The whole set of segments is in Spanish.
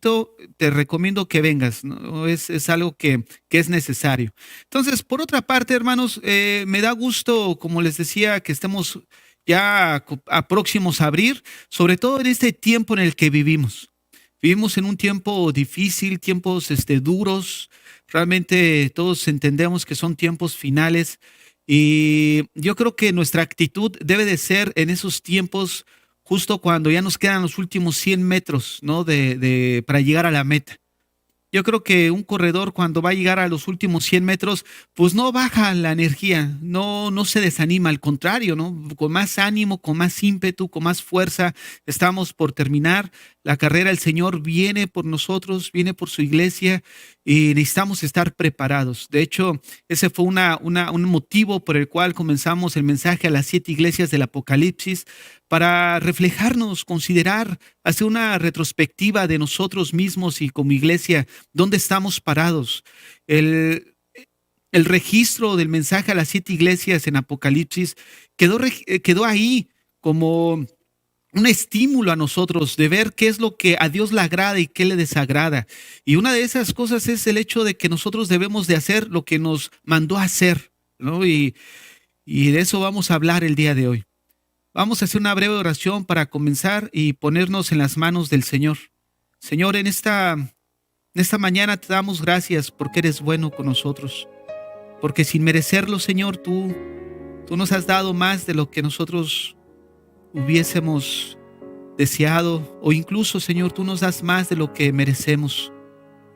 invito, te recomiendo que vengas, ¿no? Es algo que es necesario. Entonces, por otra parte, hermanos, me da gusto, como les decía, que estemos ya próximos a abrir, sobre todo en este tiempo en el que vivimos. Vivimos en un tiempo difícil, tiempos duros. Realmente todos entendemos que son tiempos finales y yo creo que nuestra actitud debe de ser en esos tiempos justo cuando ya nos quedan los últimos 100 metros, ¿no? Para llegar a la meta. Yo creo que un corredor cuando va a llegar a los últimos 100 metros, pues no baja la energía, no se desanima, al contrario, ¿no? Con más ánimo, con más ímpetu, con más fuerza, estamos por terminar la carrera. El Señor viene por nosotros, viene por su iglesia y necesitamos estar preparados. De hecho, ese fue un motivo por el cual comenzamos el mensaje a las 7 iglesias del Apocalipsis, para reflejarnos, considerar, hacer una retrospectiva de nosotros mismos y como iglesia, dónde estamos parados. El, el registro del mensaje a las 7 iglesias en Apocalipsis quedó ahí como un estímulo a nosotros de ver qué es lo que a Dios le agrada y qué le desagrada. Y una de esas cosas es el hecho de que nosotros debemos de hacer lo que nos mandó a hacer, ¿no? Y de eso vamos a hablar el día de hoy. Vamos a hacer una breve oración para comenzar y ponernos en las manos del Señor. Señor, en esta mañana te damos gracias porque eres bueno con nosotros. Porque sin merecerlo, Señor, tú nos has dado más de lo que nosotros hubiésemos deseado. O incluso, Señor, tú nos das más de lo que merecemos.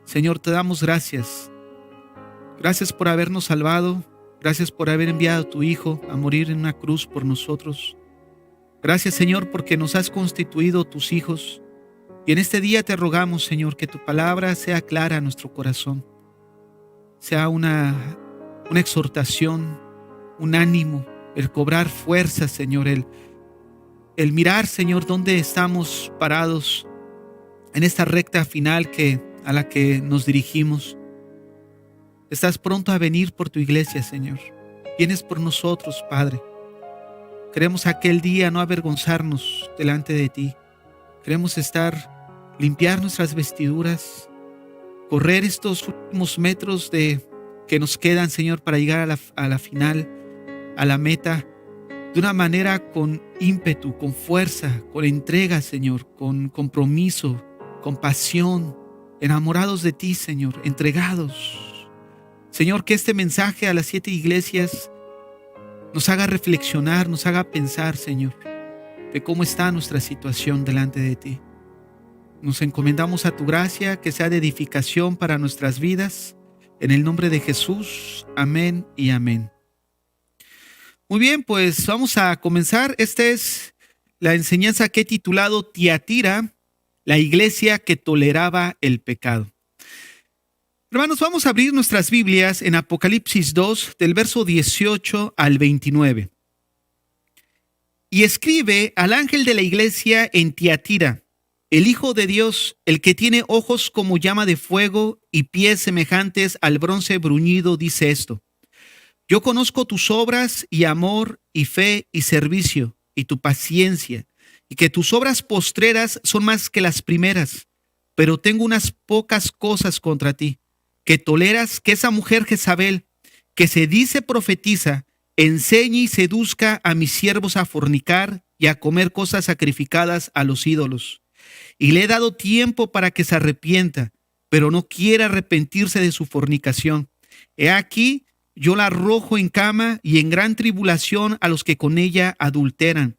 Señor, te damos gracias. Gracias por habernos salvado. Gracias por haber enviado a tu Hijo a morir en una cruz por nosotros. Gracias, Señor, porque nos has constituido tus hijos. Y en este día te rogamos, Señor, que tu palabra sea clara a nuestro corazón. Sea una exhortación, un ánimo, el cobrar fuerza, Señor, el mirar, Señor, dónde estamos parados en esta recta final a la que nos dirigimos. Estás pronto a venir por tu iglesia, Señor. Vienes por nosotros, Padre. Queremos aquel día no avergonzarnos delante de ti. Queremos limpiar nuestras vestiduras, correr estos últimos metros que nos quedan, Señor, para llegar a la final, a la meta, de una manera con ímpetu, con fuerza, con entrega, Señor, con compromiso, con pasión, enamorados de ti, Señor, entregados. Señor, que este mensaje a las 7 iglesias nos haga reflexionar, nos haga pensar, Señor, de cómo está nuestra situación delante de ti. Nos encomendamos a tu gracia, que sea de edificación para nuestras vidas. En el nombre de Jesús, amén y amén. Muy bien, pues vamos a comenzar. Esta es la enseñanza que he titulado Tiatira, la iglesia que toleraba el pecado. Hermanos, vamos a abrir nuestras Biblias en Apocalipsis 2, del verso 18 al 29. Y escribe al ángel de la iglesia en Tiatira, el Hijo de Dios, el que tiene ojos como llama de fuego y pies semejantes al bronce bruñido, dice esto: Yo conozco tus obras y amor y fe y servicio y tu paciencia, y que tus obras postreras son más que las primeras, pero tengo unas pocas cosas contra ti, que toleras que esa mujer Jezabel, que se dice profetiza, enseñe y seduzca a mis siervos a fornicar y a comer cosas sacrificadas a los ídolos. Y le he dado tiempo para que se arrepienta, pero no quiere arrepentirse de su fornicación. He aquí, yo la arrojo en cama y en gran tribulación a los que con ella adulteran,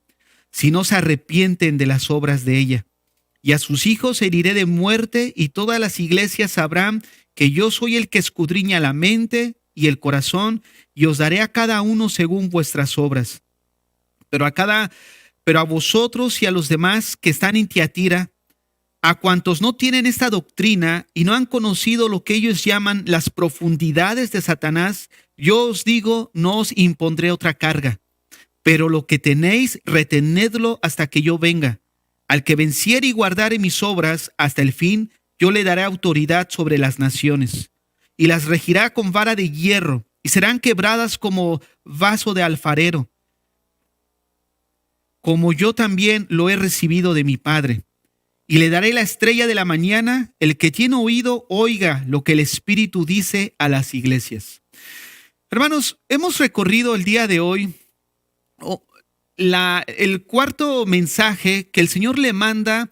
si no se arrepienten de las obras de ella. Y a sus hijos heriré de muerte, y todas las iglesias sabrán que yo soy el que escudriña la mente y el corazón, y os daré a cada uno según vuestras obras. Pero a vosotros y a los demás que están en Tiatira, a cuantos no tienen esta doctrina y no han conocido lo que ellos llaman las profundidades de Satanás, yo os digo, no os impondré otra carga. Pero lo que tenéis, retenedlo hasta que yo venga. Al que venciere y guardare mis obras hasta el fin, yo le daré autoridad sobre las naciones, y las regirá con vara de hierro, y serán quebradas como vaso de alfarero, como yo también lo he recibido de mi Padre. y le daré la estrella de la mañana. El que tiene oído, oiga lo que el Espíritu dice a las iglesias. Hermanos, hemos recorrido el día de hoy el cuarto mensaje que el Señor le manda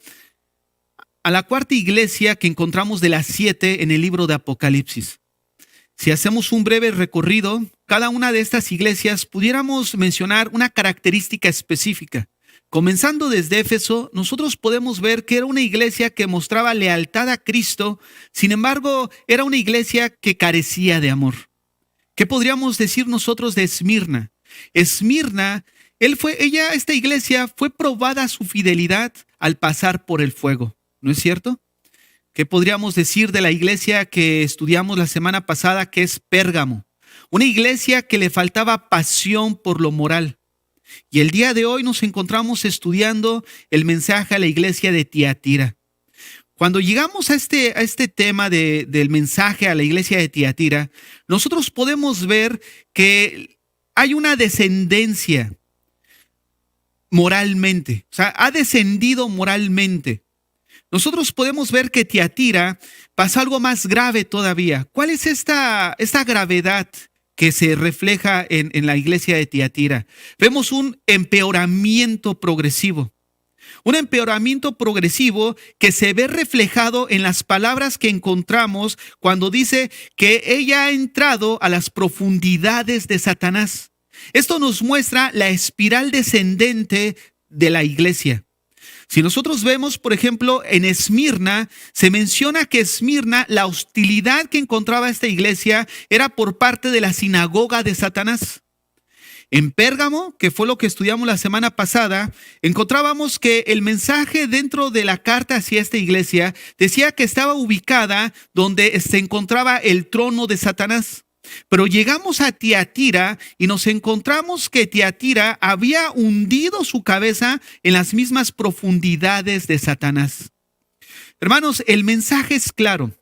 a la cuarta iglesia que encontramos de las 7 en el libro de Apocalipsis. Si hacemos un breve recorrido, cada una de estas iglesias pudiéramos mencionar una característica específica. Comenzando desde Éfeso, nosotros podemos ver que era una iglesia que mostraba lealtad a Cristo, sin embargo, era una iglesia que carecía de amor. ¿Qué podríamos decir nosotros de Esmirna? Esmirna, esta iglesia fue probada su fidelidad al pasar por el fuego, ¿no es cierto? ¿Qué podríamos decir de la iglesia que estudiamos la semana pasada, que es Pérgamo? Una iglesia que le faltaba pasión por lo moral. Y el día de hoy nos encontramos estudiando el mensaje a la iglesia de Tiatira. Cuando llegamos a este tema del mensaje a la iglesia de Tiatira, nosotros podemos ver que hay una descendencia moralmente, o sea, ha descendido moralmente. Nosotros podemos ver que Tiatira pasa algo más grave todavía. ¿Cuál es esta gravedad que se refleja en la iglesia de Tiatira? Vemos un empeoramiento progresivo. Un empeoramiento progresivo que se ve reflejado en las palabras que encontramos cuando dice que ella ha entrado a las profundidades de Satanás. Esto nos muestra la espiral descendente de la iglesia. Si nosotros vemos, por ejemplo, en Esmirna, se menciona que Esmirna, la hostilidad que encontraba esta iglesia era por parte de la sinagoga de Satanás. En Pérgamo, que fue lo que estudiamos la semana pasada, encontrábamos que el mensaje dentro de la carta hacia esta iglesia decía que estaba ubicada donde se encontraba el trono de Satanás. Pero llegamos a Tiatira y nos encontramos que Tiatira había hundido su cabeza en las mismas profundidades de Satanás. Hermanos, el mensaje es claro.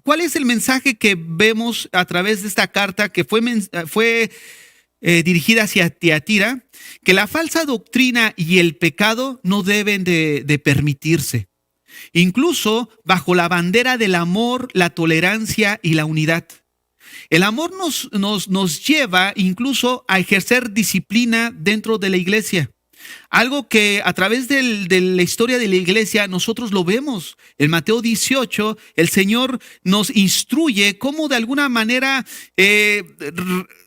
¿Cuál es el mensaje que vemos a través de esta carta que fue dirigida hacia Tiatira? Que la falsa doctrina y el pecado no deben de permitirse. Incluso bajo la bandera del amor, la tolerancia y la unidad. El amor nos lleva incluso a ejercer disciplina dentro de la iglesia. Algo que a través de la historia de la iglesia nosotros lo vemos. En Mateo 18, el Señor nos instruye cómo de alguna manera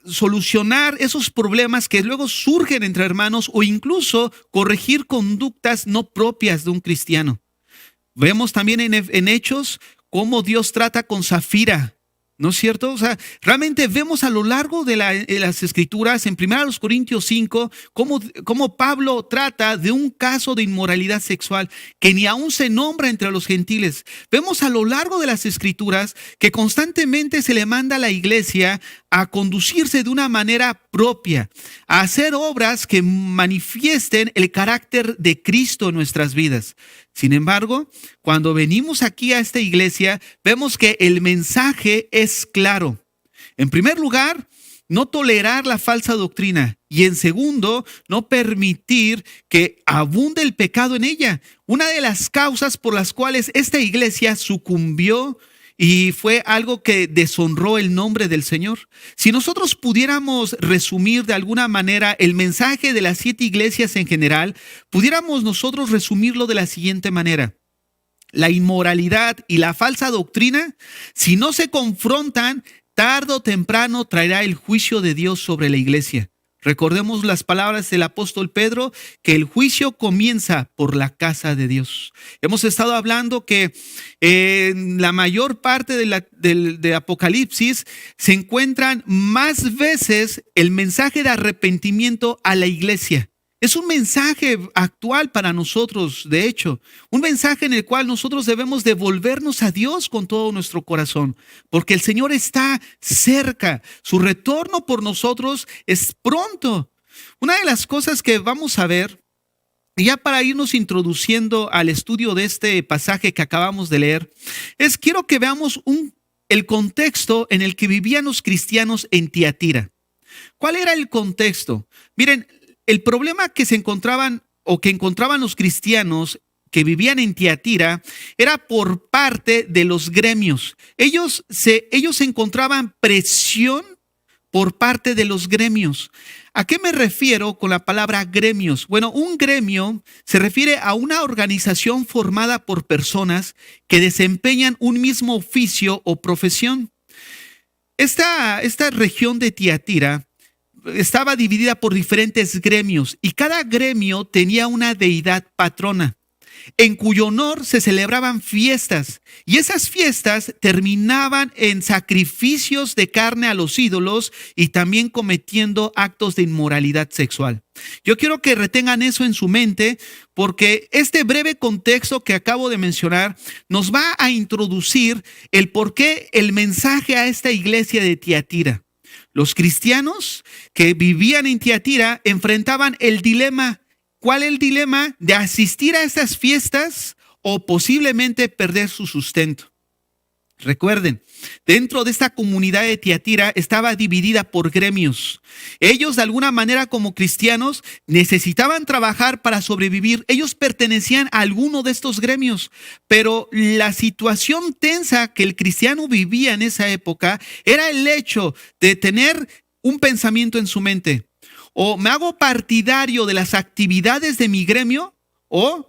solucionar esos problemas que luego surgen entre hermanos o incluso corregir conductas no propias de un cristiano. Vemos también en Hechos cómo Dios trata con Zafira. ¿No es cierto? O sea, realmente vemos a lo largo de las escrituras, en 1 Corintios 5, cómo Pablo trata de un caso de inmoralidad sexual que ni aún se nombra entre los gentiles. Vemos a lo largo de las escrituras que constantemente se le manda a la iglesia a conducirse de una manera propia, a hacer obras que manifiesten el carácter de Cristo en nuestras vidas. Sin embargo, cuando venimos aquí a esta iglesia, vemos que el mensaje es claro. En primer lugar, no tolerar la falsa doctrina y en segundo, no permitir que abunde el pecado en ella. Una de las causas por las cuales esta iglesia sucumbió y fue algo que deshonró el nombre del Señor. Si nosotros pudiéramos resumir de alguna manera el mensaje de las 7 iglesias en general, pudiéramos nosotros resumirlo de la siguiente manera. La inmoralidad y la falsa doctrina, si no se confrontan, tarde o temprano traerá el juicio de Dios sobre la iglesia. Recordemos las palabras del apóstol Pedro, que el juicio comienza por la casa de Dios. Hemos estado hablando que en la mayor parte de Apocalipsis se encuentran más veces el mensaje de arrepentimiento a la iglesia. Es un mensaje actual para nosotros, de hecho, un mensaje en el cual nosotros debemos devolvernos a Dios con todo nuestro corazón, porque el Señor está cerca, su retorno por nosotros es pronto. Una de las cosas que vamos a ver, ya para irnos introduciendo al estudio de este pasaje que acabamos de leer, quiero que veamos el contexto en el que vivían los cristianos en Tiatira. ¿Cuál era el contexto? Miren, el problema que encontraban los cristianos que vivían en Tiatira era por parte de los gremios. Ellos encontraban presión por parte de los gremios. ¿A qué me refiero con la palabra gremios? Bueno, un gremio se refiere a una organización formada por personas que desempeñan un mismo oficio o profesión. Esta región de Tiatira estaba dividida por diferentes gremios y cada gremio tenía una deidad patrona en cuyo honor se celebraban fiestas, y esas fiestas terminaban en sacrificios de carne a los ídolos y también cometiendo actos de inmoralidad sexual. Yo quiero que retengan eso en su mente, porque este breve contexto que acabo de mencionar nos va a introducir el por qué el mensaje a esta iglesia de Tiatira. Los cristianos que vivían en Tiatira enfrentaban el dilema. ¿Cuál es el dilema? De asistir a estas fiestas o posiblemente perder su sustento. Recuerden, dentro de esta comunidad de Tiatira estaba dividida por gremios. Ellos, de alguna manera, como cristianos, necesitaban trabajar para sobrevivir. Ellos pertenecían a alguno de estos gremios, pero la situación tensa que el cristiano vivía en esa época era el hecho de tener un pensamiento en su mente. O me hago partidario de las actividades de mi gremio, o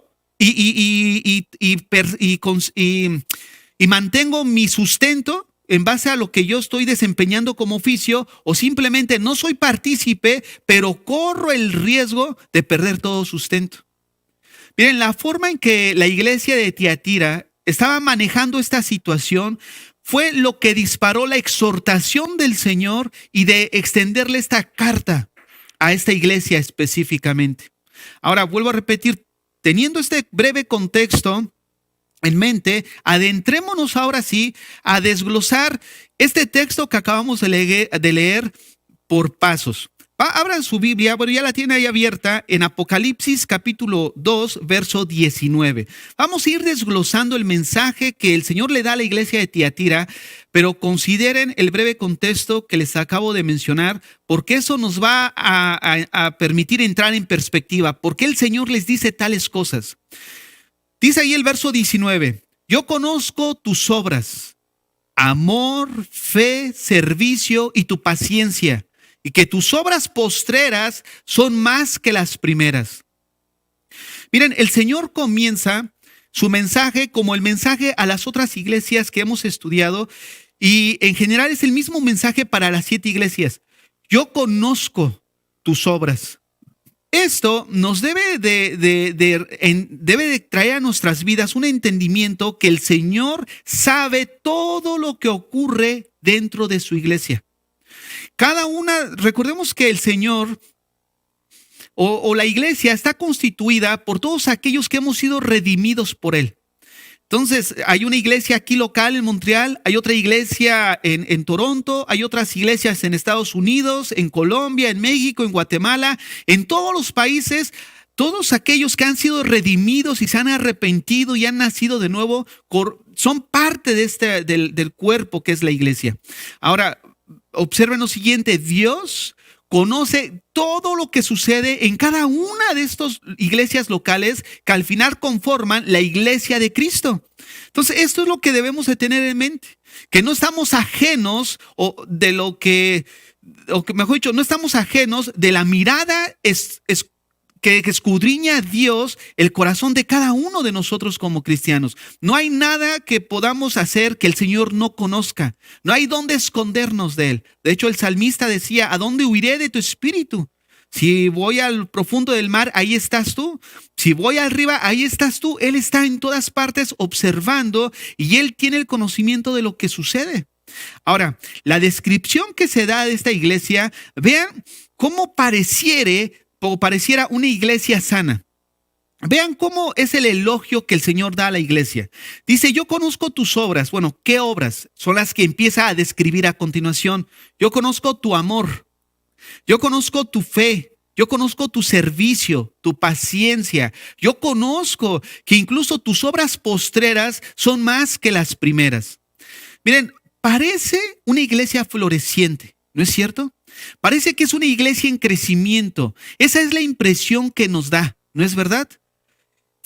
y mantengo mi sustento en base a lo que yo estoy desempeñando como oficio, o simplemente no soy partícipe, pero corro el riesgo de perder todo sustento. Miren, la forma en que la iglesia de Tiatira estaba manejando esta situación fue lo que disparó la exhortación del Señor y de extenderle esta carta a esta iglesia específicamente. Ahora, vuelvo a repetir, teniendo este breve contexto en mente, adentrémonos ahora sí a desglosar este texto que acabamos de leer por pasos. Abran su Biblia, bueno, ya la tiene ahí abierta en Apocalipsis capítulo 2, verso 19. Vamos a ir desglosando el mensaje que el Señor le da a la iglesia de Tiatira, pero consideren el breve contexto que les acabo de mencionar, porque eso nos va a permitir entrar en perspectiva. ¿Por qué el Señor les dice tales cosas? Dice ahí el verso 19, yo conozco tus obras, amor, fe, servicio y tu paciencia, y que tus obras postreras son más que las primeras. Miren, el Señor comienza su mensaje como el mensaje a las otras iglesias que hemos estudiado, y en general es el mismo mensaje para las 7 iglesias. Yo conozco tus obras. Esto nos debe de traer a nuestras vidas un entendimiento que el Señor sabe todo lo que ocurre dentro de su iglesia. Recordemos que el Señor o la iglesia está constituida por todos aquellos que hemos sido redimidos por Él. Entonces, hay una iglesia aquí local en Montreal, hay otra iglesia en Toronto, hay otras iglesias en Estados Unidos, en Colombia, en México, en Guatemala, en todos los países. Todos aquellos que han sido redimidos y se han arrepentido y han nacido de nuevo son parte de del cuerpo que es la iglesia. Ahora, observen lo siguiente, Dios conoce todo lo que sucede en cada una de estas iglesias locales que al final conforman la iglesia de Cristo. Entonces, esto es lo que debemos de tener en mente, que no estamos ajenos mejor dicho, no estamos ajenos de la mirada que escudriña a Dios el corazón de cada uno de nosotros como cristianos. No hay nada que podamos hacer que el Señor no conozca. No hay dónde escondernos de Él. De hecho, el salmista decía, ¿a dónde huiré de tu espíritu? Si voy al profundo del mar, ahí estás tú. Si voy arriba, ahí estás tú. Él está en todas partes observando y Él tiene el conocimiento de lo que sucede. Ahora, la descripción que se da de esta iglesia, vean cómo pareciera una iglesia sana. Vean cómo es el elogio que el Señor da a la iglesia. Dice, yo conozco tus obras. Bueno, ¿qué obras? Son las que empieza a describir a continuación. Yo conozco tu amor. Yo conozco tu fe. Yo conozco tu servicio, tu paciencia. Yo conozco que incluso tus obras postreras son más que las primeras. Miren, parece una iglesia floreciente, ¿no es cierto? Parece que es una iglesia en crecimiento. Esa es la impresión que nos da, ¿no es verdad?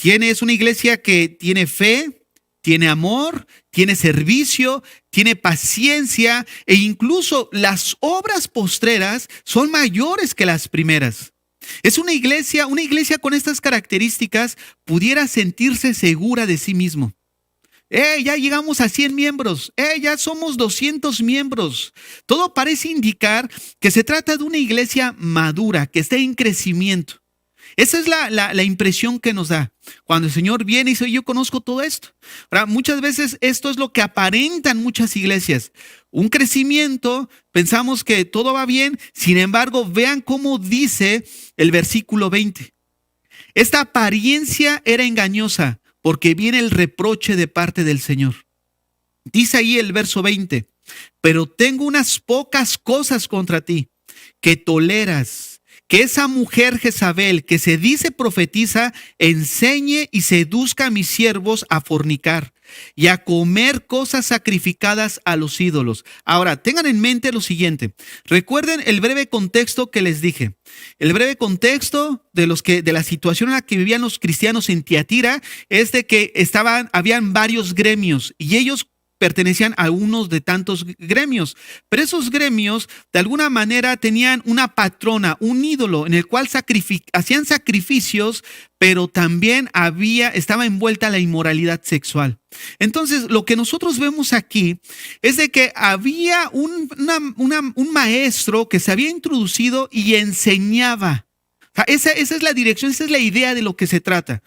Es una iglesia que tiene fe, tiene amor, tiene servicio, tiene paciencia e incluso las obras postreras son mayores que las primeras. Es una iglesia con estas características pudiera sentirse segura de sí mismo. Ya llegamos a 100 miembros. Ya somos 200 miembros. Todo parece indicar que se trata de una iglesia madura, que está en crecimiento. Esa es la impresión que nos da cuando el Señor viene y dice, yo conozco todo esto. Ahora, muchas veces esto es lo que aparentan muchas iglesias. Un crecimiento, pensamos que todo va bien, sin embargo, vean cómo dice el versículo 20. Esta apariencia era engañosa porque viene el reproche de parte del Señor. Dice ahí el verso 20, pero tengo unas pocas cosas contra ti, que toleras que esa mujer Jezabel que se dice profetiza enseñe y seduzca a mis siervos a fornicar y a comer cosas sacrificadas a los ídolos. Ahora, tengan en mente lo siguiente. Recuerden el breve contexto que les dije. El breve contexto de la situación en la que vivían los cristianos en Tiatira es de que habían varios gremios y ellos pertenecían a unos de tantos gremios, pero esos gremios de alguna manera tenían una patrona, un ídolo en el cual hacían sacrificios, pero también estaba envuelta la inmoralidad sexual. Entonces, lo que nosotros vemos aquí es de que había un maestro que se había introducido y enseñaba. O sea, esa es la dirección, esa es la idea de lo que se trata.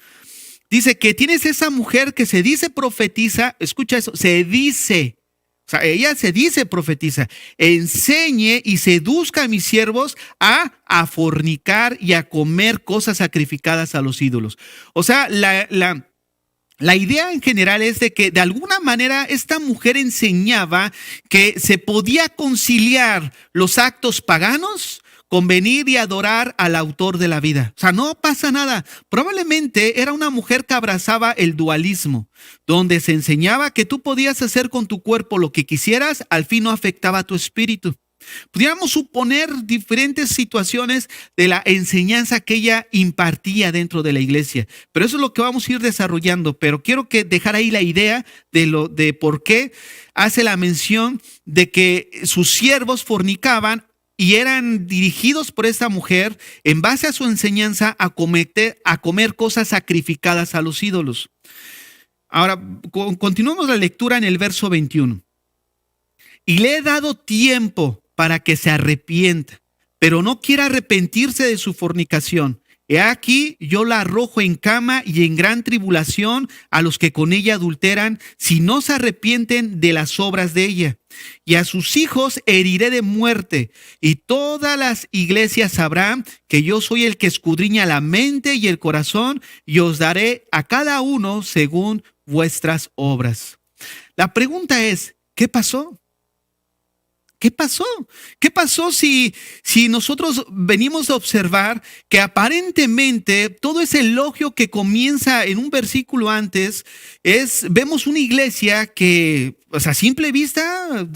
Dice que tienes esa mujer que se dice profetiza, escucha eso, se dice, o sea, ella se dice profetiza, enseñe y seduzca a mis siervos a fornicar y a comer cosas sacrificadas a los ídolos. O sea, la idea en general es de que de alguna manera esta mujer enseñaba que se podía conciliar los actos paganos con venir y adorar al autor de la vida. O sea, no pasa nada. Probablemente era una mujer que abrazaba el dualismo, donde se enseñaba que tú podías hacer con tu cuerpo lo que quisieras, al fin no afectaba a tu espíritu. Pudiéramos suponer diferentes situaciones de la enseñanza que ella impartía dentro de la iglesia, pero eso es lo que vamos a ir desarrollando. Pero quiero dejar ahí la idea de por qué hace la mención de que sus siervos fornicaban y eran dirigidos por esta mujer en base a su enseñanza a comer cosas sacrificadas a los ídolos. Ahora, continuamos la lectura en el verso 21. Y le he dado tiempo para que se arrepienta, pero no quiere arrepentirse de su fornicación. He aquí, yo la arrojo en cama y en gran tribulación a los que con ella adulteran, si no se arrepienten de las obras de ella. Y a sus hijos heriré de muerte, y todas las iglesias sabrán que yo soy el que escudriña la mente y el corazón, y os daré a cada uno según vuestras obras. La pregunta es, ¿qué pasó? ¿Qué pasó? ¿Qué pasó si nosotros venimos a observar que aparentemente todo ese elogio que comienza en un versículo antes vemos una iglesia que, o sea, a simple vista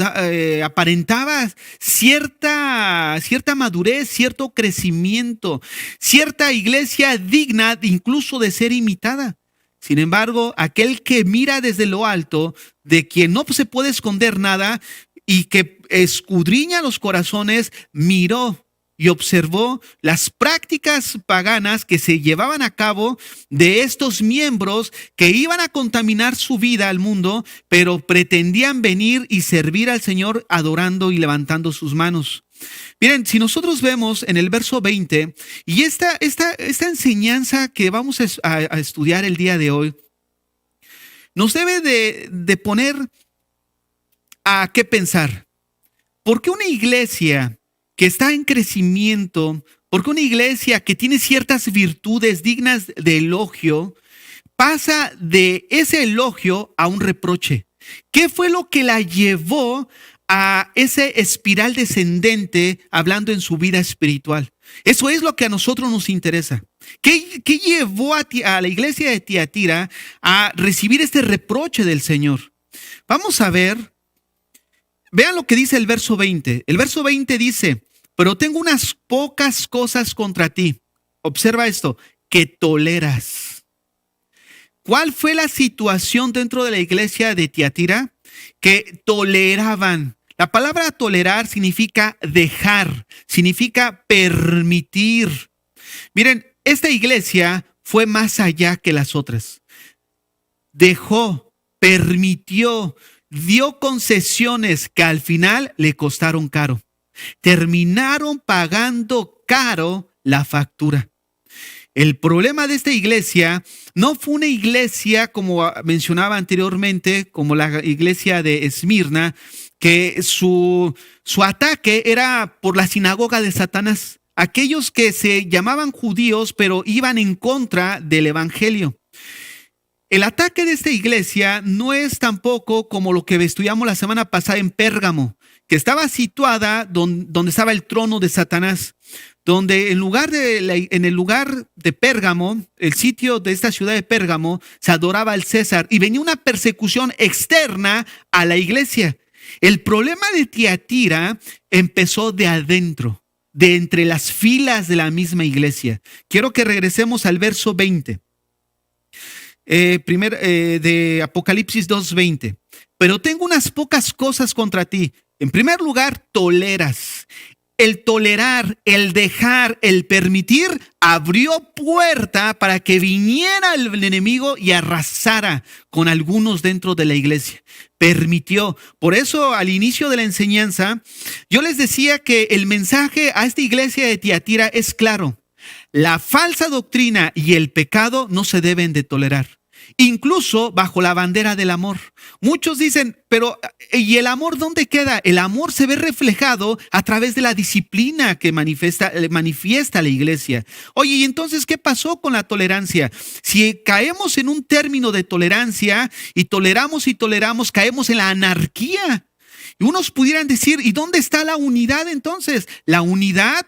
aparentaba cierta madurez, cierto crecimiento, cierta iglesia digna incluso de ser imitada? Sin embargo, aquel que mira desde lo alto, de quien no se puede esconder nada, y que escudriña los corazones, miró y observó las prácticas paganas que se llevaban a cabo de estos miembros que iban a contaminar su vida al mundo, pero pretendían venir y servir al Señor adorando y levantando sus manos. Miren, si nosotros vemos en el verso 20, y esta enseñanza que vamos a estudiar el día de hoy, nos debe de poner a qué pensar. ¿Por qué una iglesia que está en crecimiento, por qué una iglesia que tiene ciertas virtudes dignas de elogio, pasa de ese elogio a un reproche? ¿Qué fue lo que la llevó a ese espiral descendente hablando en su vida espiritual? Eso es lo que a nosotros nos interesa. ¿Qué llevó a la iglesia de Tiatira a recibir este reproche del Señor? Vamos a ver. Vean lo que dice el verso 20. El verso 20 dice, pero tengo unas pocas cosas contra ti. Observa esto, que toleras. ¿Cuál fue la situación dentro de la iglesia de Tiatira? Que toleraban. La palabra tolerar significa dejar, significa permitir. Miren, esta iglesia fue más allá que las otras. Dejó, permitió, dio concesiones que al final le costaron caro. Terminaron pagando caro la factura. El problema de esta iglesia no fue una iglesia, como mencionaba anteriormente, como la iglesia de Esmirna, que su ataque era por la sinagoga de Satanás. Aquellos que se llamaban judíos, pero iban en contra del evangelio. El ataque de esta iglesia no es tampoco como lo que estudiamos la semana pasada en Pérgamo, que estaba situada donde estaba el trono de Satanás, donde en el lugar de Pérgamo, el sitio de esta ciudad de Pérgamo, se adoraba al César y venía una persecución externa a la iglesia. El problema de Tiatira empezó de adentro, de entre las filas de la misma iglesia. Quiero que regresemos al verso 20. De Apocalipsis 2:20. Pero tengo unas pocas cosas contra ti. En primer lugar, toleras. El tolerar, el dejar, el permitir abrió puerta para que viniera el enemigo y arrasara con algunos dentro de la iglesia. Permitió. Por eso al inicio de la enseñanza yo les decía que el mensaje a esta iglesia de Tiatira es claro. La falsa doctrina y el pecado no se deben de tolerar. Incluso bajo la bandera del amor. Muchos dicen, pero ¿y el amor dónde queda? El amor se ve reflejado a través de la disciplina que manifiesta la iglesia. Oye, ¿y entonces qué pasó con la tolerancia? Si caemos en un término de tolerancia y toleramos, caemos en la anarquía. Y unos pudieran decir, ¿y dónde está la unidad entonces? La unidad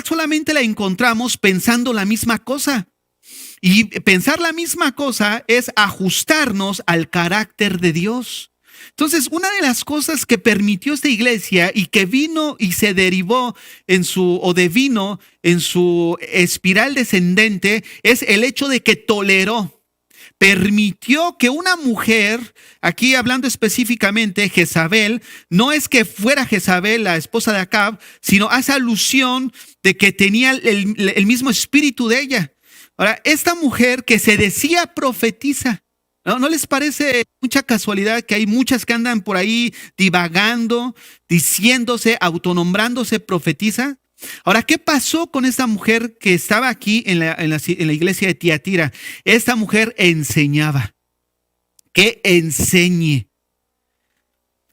solamente la encontramos pensando la misma cosa. Y pensar la misma cosa es ajustarnos al carácter de Dios. Entonces, una de las cosas que permitió esta iglesia y que vino y se derivó en su espiral descendente es el hecho de que toleró. Permitió que una mujer, aquí hablando específicamente Jezabel, no es que fuera Jezabel la esposa de Acab, sino hace alusión de que tenía el mismo espíritu de ella. Ahora, esta mujer que se decía profetiza, ¿no les parece mucha casualidad que hay muchas que andan por ahí divagando, diciéndose, autonombrándose profetiza? Ahora, ¿qué pasó con esta mujer que estaba aquí en la iglesia de Tiatira? Esta mujer enseñaba. Que enseñe.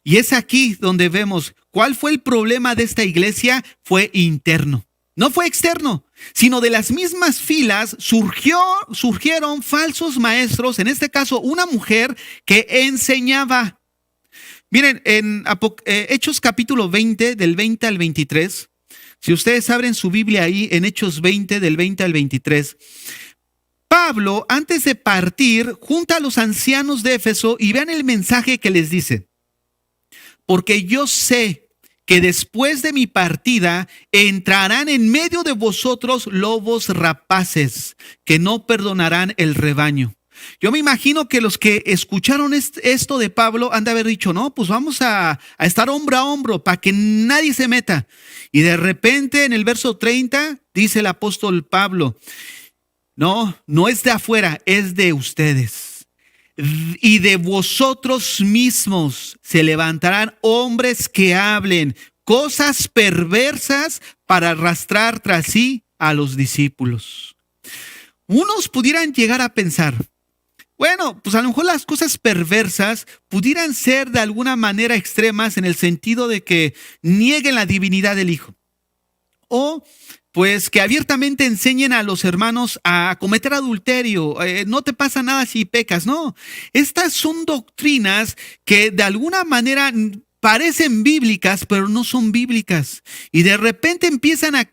Y es aquí donde vemos cuál fue el problema de esta iglesia. Fue interno. No fue externo, sino de las mismas filas surgieron falsos maestros, en este caso una mujer que enseñaba. Miren, en Hechos capítulo 20, del 20 al 23, si ustedes abren su Biblia ahí en Hechos 20, del 20 al 23, Pablo, antes de partir, junta a los ancianos de Éfeso y vean el mensaje que les dice. Porque yo sé que después de mi partida entrarán en medio de vosotros lobos rapaces que no perdonarán el rebaño. Yo me imagino que los que escucharon esto de Pablo han de haber dicho, no, pues vamos a estar hombro a hombro para que nadie se meta. Y de repente en el verso 30 dice el apóstol Pablo, no es de afuera, es de ustedes. Y de vosotros mismos se levantarán hombres que hablen cosas perversas para arrastrar tras sí a los discípulos. Unos pudieran llegar a pensar, bueno, pues a lo mejor las cosas perversas pudieran ser de alguna manera extremas en el sentido de que nieguen la divinidad del Hijo. O pues que abiertamente enseñen a los hermanos a cometer adulterio. No te pasa nada si pecas. No, estas son doctrinas que de alguna manera parecen bíblicas, pero no son bíblicas. Y de repente empiezan a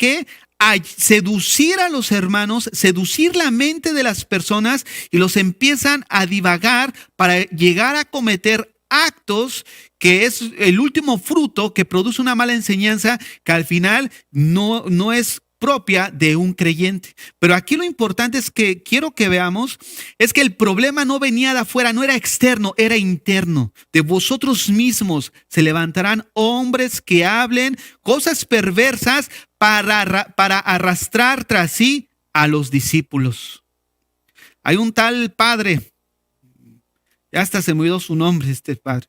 seducir a los hermanos, seducir la mente de las personas y los empiezan a divagar para llegar a cometer actos que es el último fruto que produce una mala enseñanza que al final no es propia de un creyente. Pero aquí lo importante es que quiero que veamos, es que el problema no venía de afuera, no era externo, era interno. De vosotros mismos se levantarán hombres que hablen cosas perversas para arrastrar tras sí a los discípulos. Hay un tal padre, ya hasta se me olvidó su nombre, este padre.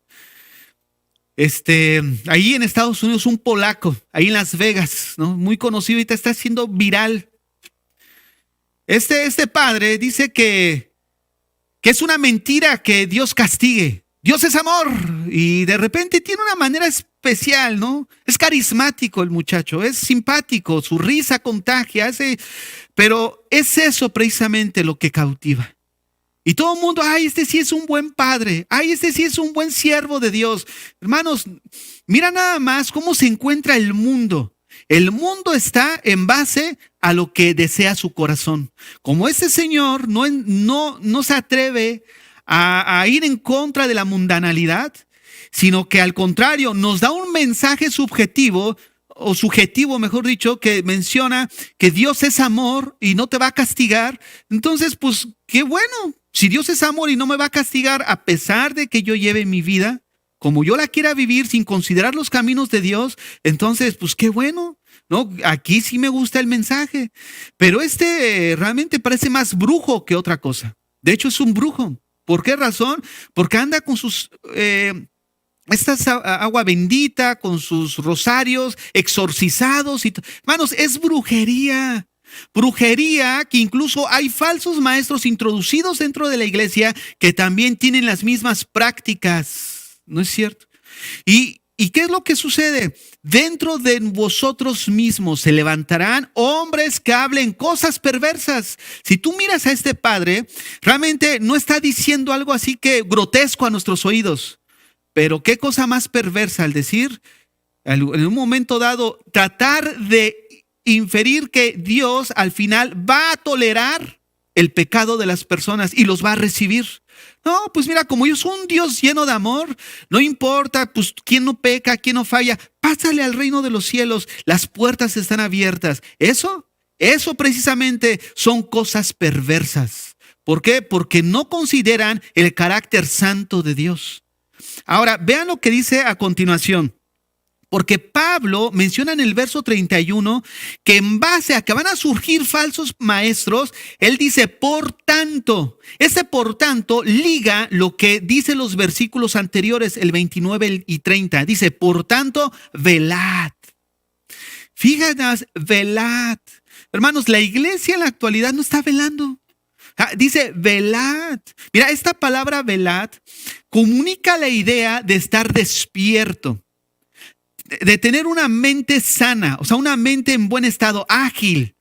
Ahí en Estados Unidos, un polaco, ahí en Las Vegas, ¿no? Muy conocido, ahorita está siendo viral. Este padre dice que es una mentira que Dios castigue. Dios es amor y de repente tiene una manera especial, ¿no? Es carismático el muchacho, es simpático, su risa contagia, pero es eso precisamente lo que cautiva. Y todo el mundo, ay, este sí es un buen padre, ay, este sí es un buen siervo de Dios. Hermanos, mira nada más cómo se encuentra el mundo. El mundo está en base a lo que desea su corazón. Como este señor no se atreve a ir en contra de la mundanalidad, sino que al contrario nos da un mensaje subjetivo, o subjetivo, mejor dicho, que menciona que Dios es amor y no te va a castigar. Entonces, pues, qué bueno. Si Dios es amor y no me va a castigar a pesar de que yo lleve mi vida como yo la quiera vivir sin considerar los caminos de Dios, entonces, pues qué bueno, ¿no? Aquí sí me gusta el mensaje, pero realmente parece más brujo que otra cosa. De hecho, es un brujo. ¿Por qué razón? Porque anda con sus agua bendita, con sus rosarios exorcizados. Hermanos, es brujería. Brujería que incluso hay falsos maestros introducidos dentro de la iglesia que también tienen las mismas prácticas. ¿No es cierto? ¿Y qué es lo que sucede? Dentro de vosotros mismos se levantarán hombres que hablen cosas perversas. Si tú miras a este padre, realmente no está diciendo algo así que grotesco a nuestros oídos. Pero qué cosa más perversa al decir, en un momento dado, tratar de inferir que Dios al final va a tolerar el pecado de las personas y los va a recibir. No, pues mira, como yo soy un Dios lleno de amor, no importa, pues quién no peca, quién no falla, pásale al reino de los cielos, las puertas están abiertas. Eso precisamente son cosas perversas. ¿Por qué? Porque no consideran el carácter santo de Dios. Ahora, vean lo que dice a continuación. Porque Pablo menciona en el verso 31 que en base a que van a surgir falsos maestros, él dice, por tanto, por tanto liga lo que dicen los versículos anteriores, el 29 y 30. Dice, por tanto, velad. Fíjate, velad. Hermanos, la iglesia en la actualidad no está velando. Dice, velad. Mira, esta palabra velad comunica la idea de estar despierto, de tener una mente sana, o sea, una mente en buen estado, ágil.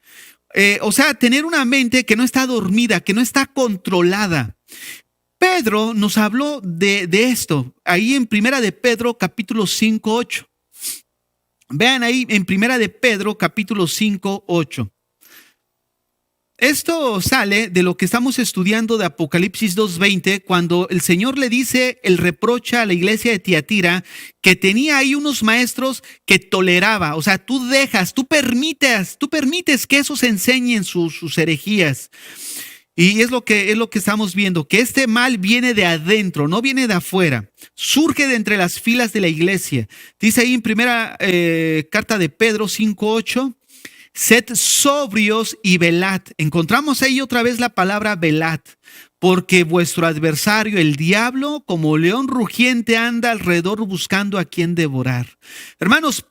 O sea, tener una mente que no está dormida, que no está controlada. Pedro nos habló de esto, ahí en Primera de Pedro, capítulo 5, 8. Vean ahí en Primera de Pedro, capítulo 5, 8. Esto sale de lo que estamos estudiando de Apocalipsis 2:20, cuando el Señor le dice el reproche a la iglesia de Tiatira que tenía ahí unos maestros que toleraba. O sea, tú permites que esos enseñen sus herejías. Y es lo que estamos viendo, que este mal viene de adentro, no viene de afuera. Surge de entre las filas de la iglesia. Dice ahí en primera carta de Pedro 5:8. Sed sobrios y velad. Encontramos ahí otra vez la palabra velad, porque vuestro adversario, el diablo, como león rugiente, anda alrededor buscando a quien devorar. Hermanos,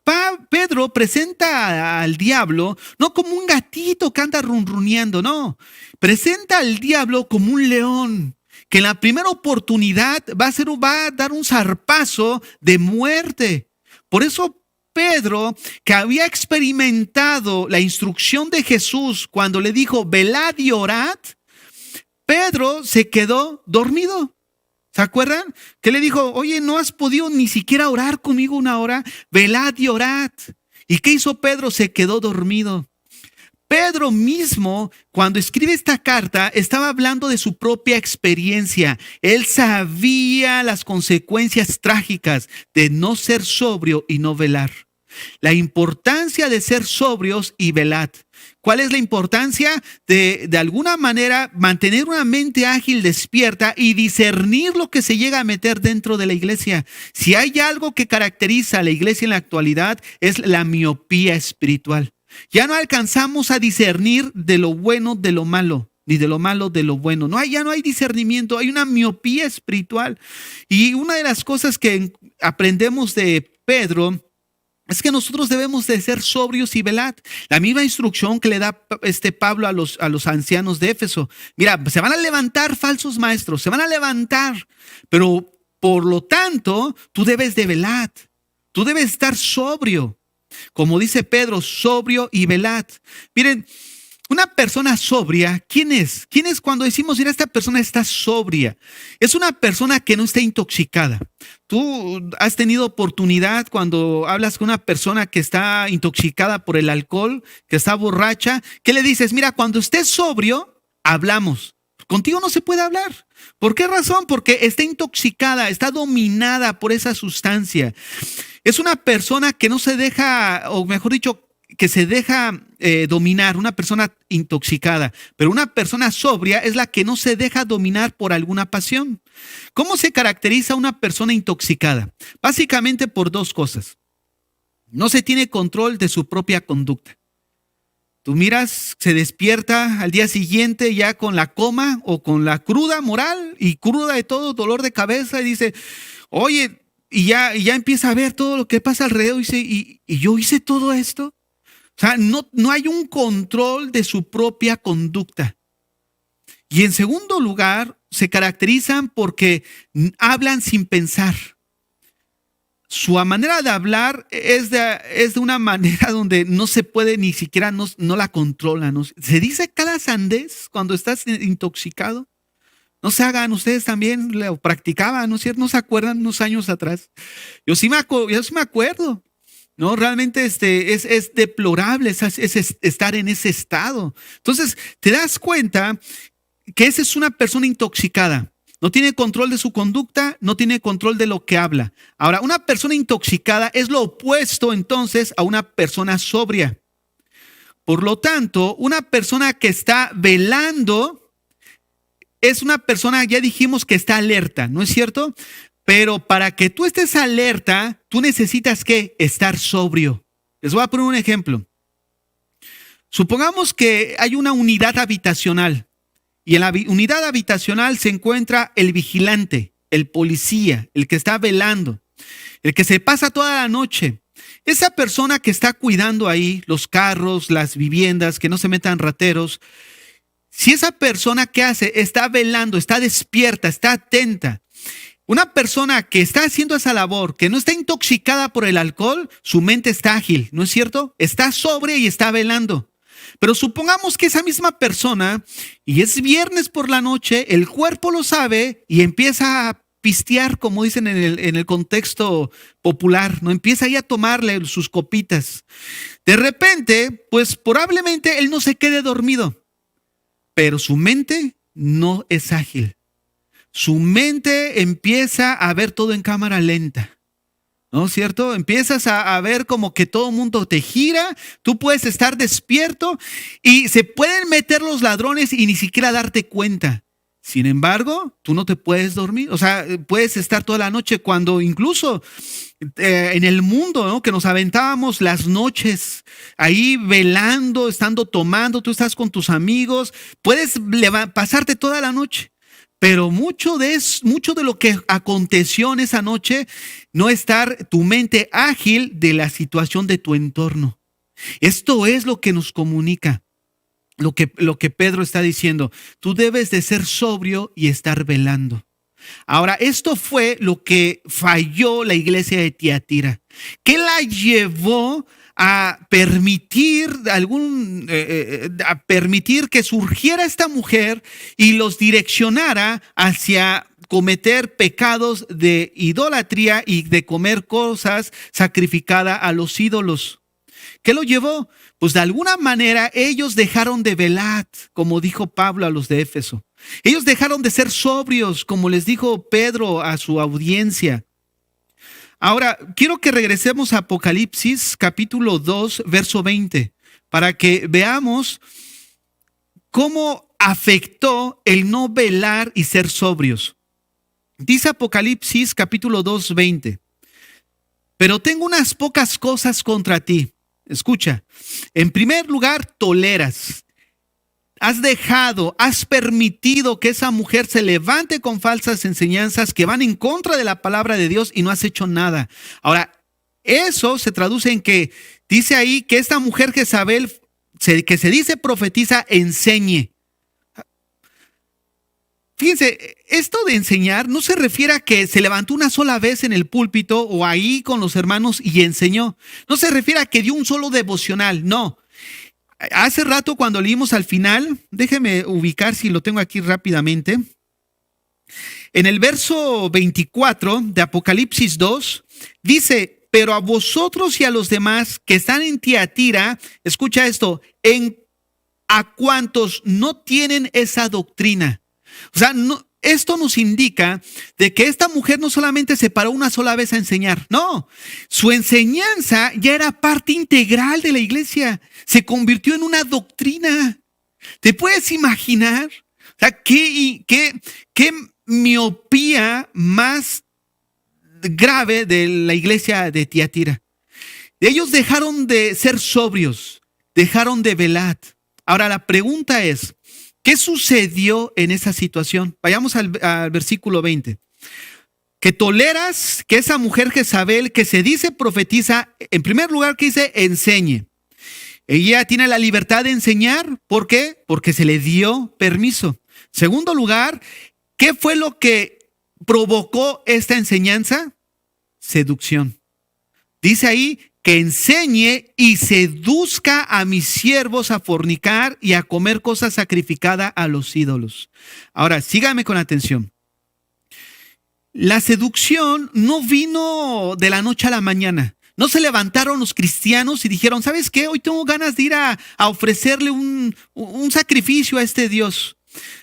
Pedro presenta al diablo no como un gatito que anda runruneando, no. Presenta al diablo como un león que en la primera oportunidad va a dar un zarpazo de muerte. Por eso Pedro, que había experimentado la instrucción de Jesús cuando le dijo, velad y orad, Pedro se quedó dormido. ¿Se acuerdan? Que le dijo, oye, ¿no has podido ni siquiera orar conmigo una hora? Velad y orad. ¿Y qué hizo Pedro? Se quedó dormido. Pedro mismo, cuando escribe esta carta, estaba hablando de su propia experiencia. Él sabía las consecuencias trágicas de no ser sobrio y no velar. La importancia de ser sobrios y velad. ¿Cuál es la importancia de alguna manera mantener una mente ágil, despierta y discernir lo que se llega a meter dentro de la iglesia? Si hay algo que caracteriza a la iglesia en la actualidad es la miopía espiritual. Ya no alcanzamos a discernir de lo bueno de lo malo, ni de lo malo de lo bueno. Ya no hay discernimiento, hay una miopía espiritual. Y una de las cosas que aprendemos de Pedro es que nosotros debemos de ser sobrios y velad. La misma instrucción que le da Pablo a los ancianos de Éfeso. Mira, se van a levantar falsos maestros, se van a levantar, pero por lo tanto, tú debes de velad. Tú debes estar sobrio. Como dice Pedro, sobrio y velad. Miren, una persona sobria, ¿quién es? ¿Quién es cuando decimos, mira, esta persona está sobria? Es una persona que no está intoxicada. Tú has tenido oportunidad cuando hablas con una persona que está intoxicada por el alcohol, que está borracha, ¿qué le dices? Mira, cuando estés sobrio, hablamos. Contigo no se puede hablar. ¿Por qué razón? Porque está intoxicada, está dominada por esa sustancia. Es una persona que no se deja, o mejor dicho, que se deja dominar, una persona intoxicada, pero una persona sobria es la que no se deja dominar por alguna pasión. ¿Cómo se caracteriza una persona intoxicada? Básicamente por dos cosas. No se tiene control de su propia conducta. Tú miras, se despierta al día siguiente ya con la coma o con la cruda moral y cruda de todo, dolor de cabeza y dice, oye, y ya empieza a ver todo lo que pasa alrededor y dice, ¿y yo hice todo esto? O sea, no hay un control de su propia conducta. Y en segundo lugar, se caracterizan porque hablan sin pensar. Su manera de hablar es de una manera donde no se puede ni siquiera, no la controla. ¿No? Se dice cada sandez cuando estás intoxicado. No se hagan, ustedes también lo practicaban, ¿no es cierto? ¿No se acuerdan unos años atrás? Yo sí me acuerdo. No, realmente es deplorable es estar en ese estado. Entonces, te das cuenta que esa es una persona intoxicada. No tiene control de su conducta, no tiene control de lo que habla. Ahora, una persona intoxicada es lo opuesto entonces a una persona sobria. Por lo tanto, una persona que está velando es una persona, ya dijimos que está alerta, ¿no es cierto? Pero para que tú estés alerta, tú necesitas ¿qué? Estar sobrio. Les voy a poner un ejemplo. Supongamos que hay una unidad habitacional y en la unidad habitacional se encuentra el vigilante, el policía, el que está velando, el que se pasa toda la noche. Esa persona que está cuidando ahí los carros, las viviendas, que no se metan rateros. Si esa persona que hace está velando, está despierta, está atenta. Una persona que está haciendo esa labor, que no está intoxicada por el alcohol, su mente está ágil, ¿no es cierto? Está sobria y está velando. Pero supongamos que esa misma persona, y es viernes por la noche, el cuerpo lo sabe y empieza a pistear, como dicen en el contexto popular, ¿no? Empieza ahí a tomarle sus copitas. De repente, pues probablemente él no se quede dormido, pero su mente no es ágil. Su mente empieza a ver todo en cámara lenta, ¿no es cierto? Empiezas a ver como que todo el mundo te gira, tú puedes estar despierto y se pueden meter los ladrones y ni siquiera darte cuenta. Sin embargo, tú no te puedes dormir, o sea, puedes estar toda la noche cuando incluso en el mundo, ¿no? Que nos aventábamos las noches ahí velando, estando tomando, tú estás con tus amigos, puedes pasarte toda la noche. Pero mucho de lo que aconteció en esa noche, no estar tu mente ágil de la situación de tu entorno. Esto es lo que nos comunica, lo que Pedro está diciendo. Tú debes de ser sobrio y estar velando. Ahora, esto fue lo que falló la iglesia de Tiatira. ¿Qué la llevó a permitir que surgiera esta mujer y los direccionara hacia cometer pecados de idolatría y de comer cosas sacrificadas a los ídolos? ¿Qué lo llevó? Pues de alguna manera ellos dejaron de velar, como dijo Pablo a los de Éfeso. Ellos dejaron de ser sobrios, como les dijo Pedro a su audiencia. Ahora, quiero que regresemos a Apocalipsis capítulo 2, verso 20, para que veamos cómo afectó el no velar y ser sobrios. Dice Apocalipsis capítulo 2, 20. Pero tengo unas pocas cosas contra ti. Escucha, en primer lugar, toleras. Has permitido que esa mujer se levante con falsas enseñanzas que van en contra de la palabra de Dios y no has hecho nada. Ahora, eso se traduce en que dice ahí que esta mujer Jezabel, que se dice profetiza, enseñe. Fíjense, esto de enseñar no se refiere a que se levantó una sola vez en el púlpito o ahí con los hermanos y enseñó. No se refiere a que dio un solo devocional, no. Hace rato cuando leímos al final, déjeme ubicar si lo tengo aquí rápidamente. En el verso 24 de Apocalipsis 2, dice, pero a vosotros y a los demás que están en Tiatira, escucha esto, a cuantos no tienen esa doctrina. O sea, esto nos indica de que esta mujer no solamente se paró una sola vez a enseñar, no, su enseñanza ya era parte integral de la iglesia, se convirtió en una doctrina. ¿Te puedes imaginar? O sea, qué miopía más grave de la iglesia de Tiatira. Ellos dejaron de ser sobrios, dejaron de velar. Ahora la pregunta es, ¿qué sucedió en esa situación? Vayamos al versículo 20. Que toleras que esa mujer Jezabel, que se dice profetiza, en primer lugar que dice enseñe. Ella tiene la libertad de enseñar. ¿Por qué? Porque se le dio permiso. Segundo lugar, ¿qué fue lo que provocó esta enseñanza? Seducción. Dice ahí que enseñe y seduzca a mis siervos a fornicar y a comer cosas sacrificadas a los ídolos. Ahora, sígame con atención. La seducción no vino de la noche a la mañana. No se levantaron los cristianos y dijeron, ¿sabes qué? Hoy tengo ganas de ir a ofrecerle un sacrificio a este Dios.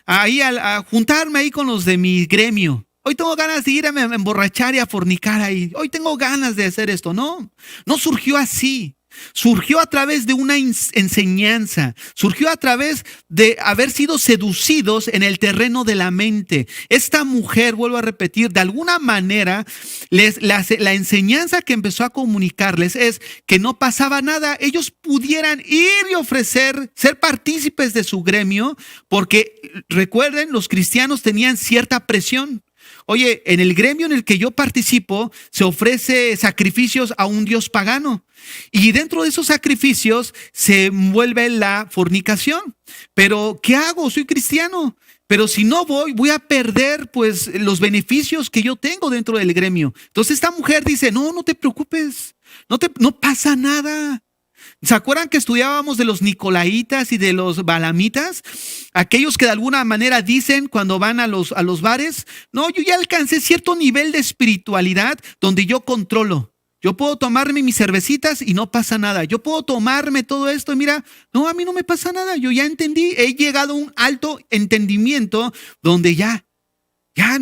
A juntarme ahí con los de mi gremio. Hoy tengo ganas de ir a emborrachar y a fornicar ahí. Hoy tengo ganas de hacer esto. No surgió así. Surgió a través de una enseñanza. Surgió a través de haber sido seducidos en el terreno de la mente. Esta mujer, vuelvo a repetir, de alguna manera, la enseñanza que empezó a comunicarles es que no pasaba nada. Ellos pudieran ir y ofrecer, ser partícipes de su gremio, porque recuerden, los cristianos tenían cierta presión. Oye, en el gremio en el que yo participo se ofrece sacrificios a un dios pagano y dentro de esos sacrificios se envuelve la fornicación. Pero ¿qué hago? Soy cristiano. Pero si no voy a perder pues los beneficios que yo tengo dentro del gremio. Entonces esta mujer dice, no te preocupes, no pasa nada. ¿Se acuerdan que estudiábamos de los nicolaitas y de los balamitas? Aquellos que de alguna manera dicen cuando van a los bares, no, yo ya alcancé cierto nivel de espiritualidad donde yo controlo. Yo puedo tomarme mis cervecitas y no pasa nada. Yo puedo tomarme todo esto y mira, no, a mí no me pasa nada. Yo ya entendí, he llegado a un alto entendimiento donde ya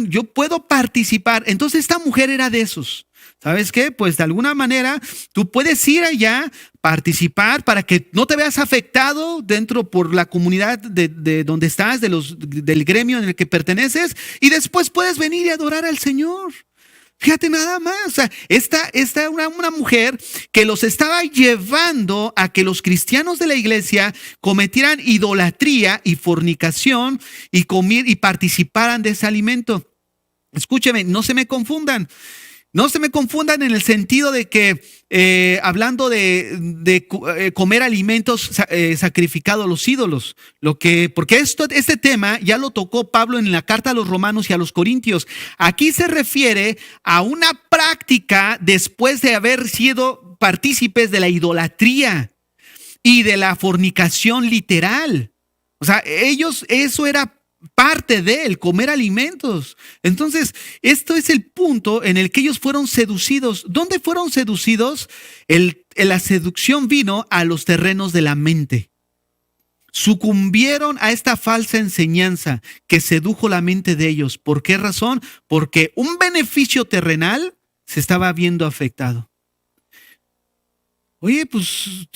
yo puedo participar. Entonces esta mujer era de esos. ¿Sabes qué? Pues de alguna manera tú puedes ir allá, participar para que no te veas afectado dentro por la comunidad de donde estás, del gremio en el que perteneces, y después puedes venir y adorar al Señor. Fíjate nada más, o sea, esta una mujer que los estaba llevando a que los cristianos de la iglesia cometieran idolatría y fornicación y participaran de ese alimento. Escúcheme, no se me confundan. No se me confundan en el sentido de que hablando de comer alimentos sacrificados a los ídolos, porque este tema ya lo tocó Pablo en la carta a los Romanos y a los Corintios. Aquí se refiere a una práctica después de haber sido partícipes de la idolatría y de la fornicación literal. O sea, eso era parte de él, comer alimentos. Entonces, esto es el punto en el que ellos fueron seducidos. ¿Dónde fueron seducidos? La seducción vino a los terrenos de la mente. Sucumbieron a esta falsa enseñanza que sedujo la mente de ellos. ¿Por qué razón? Porque un beneficio terrenal se estaba viendo afectado. Oye, pues,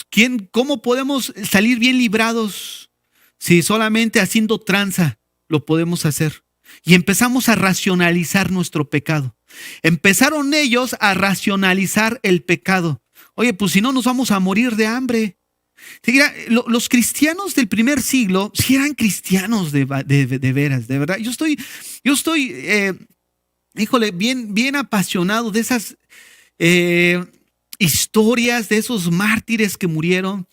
cómo podemos salir bien librados si solamente haciendo tranza lo podemos hacer? Y empezamos a racionalizar nuestro pecado. Empezaron ellos a racionalizar el pecado. Oye, pues si no nos vamos a morir de hambre. Sí, mira, los cristianos del primer siglo sí eran cristianos de veras, de verdad. Yo estoy, híjole, bien apasionado de esas eh, historias, de esos mártires que murieron.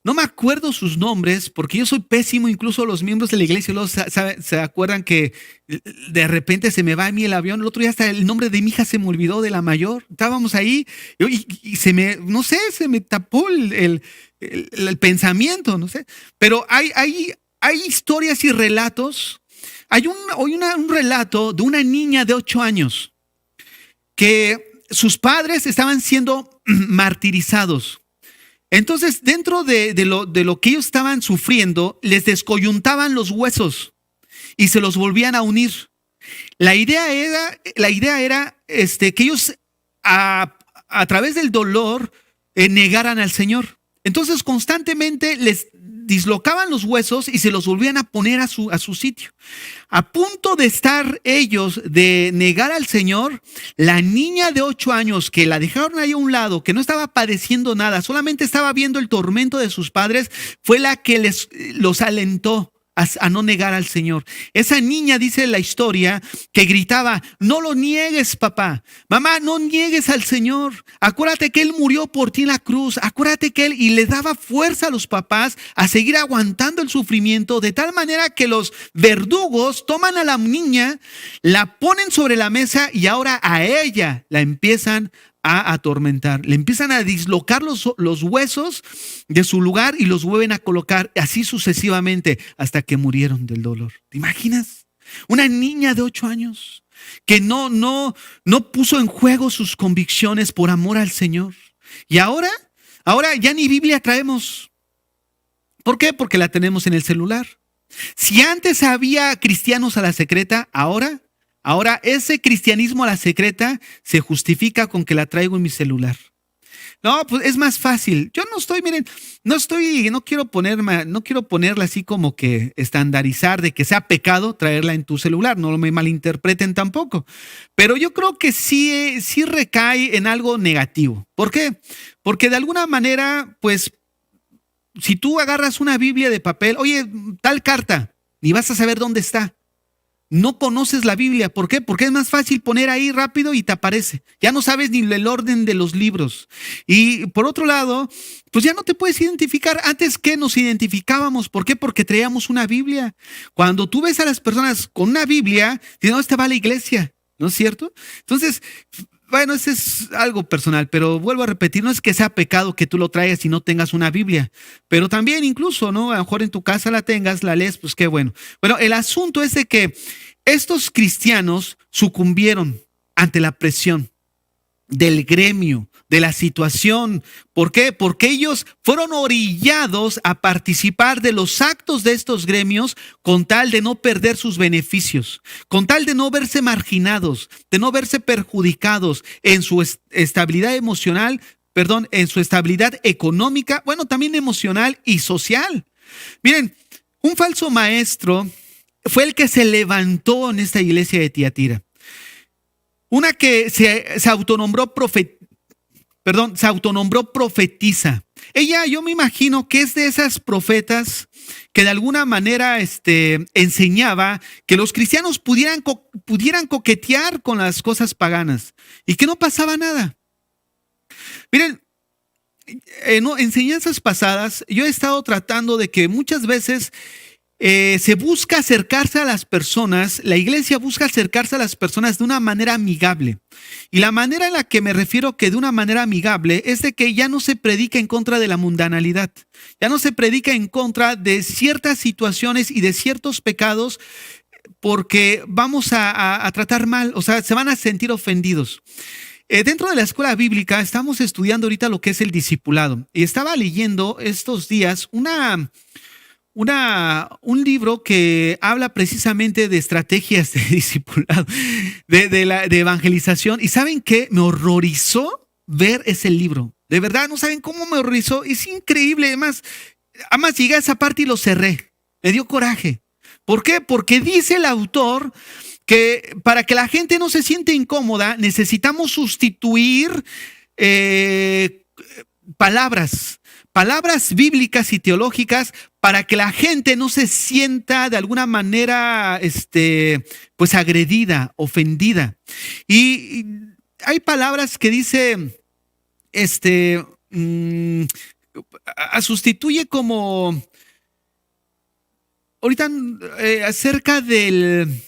No me acuerdo sus nombres porque yo soy pésimo, incluso los miembros de la iglesia luego se acuerdan que de repente se me va a mí el avión. El otro día hasta el nombre de mi hija se me olvidó, de la mayor. Estábamos ahí y no sé, se me tapó el pensamiento, no sé. Pero hay historias y relatos. Hay un relato de una niña de 8 años que sus padres estaban siendo martirizados. Entonces, dentro de lo que ellos estaban sufriendo, les descoyuntaban los huesos y se los volvían a unir. La idea era que ellos a través del dolor negaran al Señor. Entonces, constantemente les dislocaban los huesos y se los volvían a poner a su sitio. A punto de estar ellos de negar al Señor, la niña de 8 años que la dejaron ahí a un lado, que no estaba padeciendo nada, solamente estaba viendo el tormento de sus padres, fue la que los alentó a no negar al Señor. Esa niña, dice la historia, que gritaba: no lo niegues, papá, mamá, no niegues al Señor, acuérdate que Él murió por ti en la cruz, acuérdate que Él, y le daba fuerza a los papás a seguir aguantando el sufrimiento, de tal manera que los verdugos toman a la niña, la ponen sobre la mesa y ahora a ella la empiezan a atormentar, le empiezan a dislocar los huesos de su lugar y los vuelven a colocar, así sucesivamente, hasta que murieron del dolor. ¿Te imaginas? Una niña de 8 años que no puso en juego sus convicciones por amor al Señor. Y ahora ya ni Biblia traemos. ¿Por qué? Porque la tenemos en el celular. Si antes había cristianos a la secreta, ahora ese cristianismo a la secreta se justifica con que la traigo en mi celular. No, pues es más fácil. Yo no estoy, miren, no quiero ponerla así como que estandarizar de que sea pecado traerla en tu celular. No me malinterpreten tampoco. Pero yo creo que sí recae en algo negativo. ¿Por qué? Porque de alguna manera, pues, si tú agarras una Biblia de papel, oye, tal carta, ni vas a saber dónde está. No conoces la Biblia. ¿Por qué? Porque es más fácil poner ahí rápido y te aparece. Ya no sabes ni el orden de los libros. Y por otro lado, pues ya no te puedes identificar. Antes que nos identificábamos. ¿Por qué? Porque traíamos una Biblia. Cuando tú ves a las personas con una Biblia, dices: no, esta va a la iglesia. ¿No es cierto? Entonces, bueno, ese es algo personal, pero vuelvo a repetir, no es que sea pecado que tú lo traigas y no tengas una Biblia, pero también incluso, ¿no? A lo mejor en tu casa la tengas, la lees, pues qué bueno. Bueno, el asunto es de que estos cristianos sucumbieron ante la presión del gremio, de la situación. ¿Por qué? Porque ellos fueron orillados a participar de los actos de estos gremios con tal de no perder sus beneficios, con tal de no verse marginados, de no verse perjudicados en su estabilidad emocional, perdón, en su estabilidad económica, bueno, también emocional y social. Miren, un falso maestro fue el que se levantó en esta iglesia de Tiatira. Una que se autonombró profetisa. Ella, yo me imagino que es de esas profetas que de alguna manera enseñaba que los cristianos pudieran coquetear con las cosas paganas y que no pasaba nada. Miren, en enseñanzas pasadas yo he estado tratando de que muchas veces se busca acercarse a las personas, la iglesia busca acercarse a las personas de una manera amigable. Y la manera en la que me refiero que de una manera amigable es de que ya no se predica en contra de la mundanalidad, ya no se predica en contra de ciertas situaciones y de ciertos pecados porque vamos a tratar mal, o sea, se van a sentir ofendidos. Dentro de la escuela bíblica estamos estudiando ahorita lo que es el discipulado y estaba leyendo estos días un libro que habla precisamente de estrategias de discipulado, de evangelización. ¿Y saben qué? Me horrorizó ver ese libro. De verdad, no saben cómo me horrorizó. Es increíble. Además llegué a esa parte y lo cerré. Me dio coraje. ¿Por qué? Porque dice el autor que para que la gente no se siente incómoda, necesitamos sustituir palabras, palabras bíblicas y teológicas para que la gente no se sienta de alguna manera, pues agredida, ofendida. Y hay palabras que dice, sustituye como, ahorita acerca del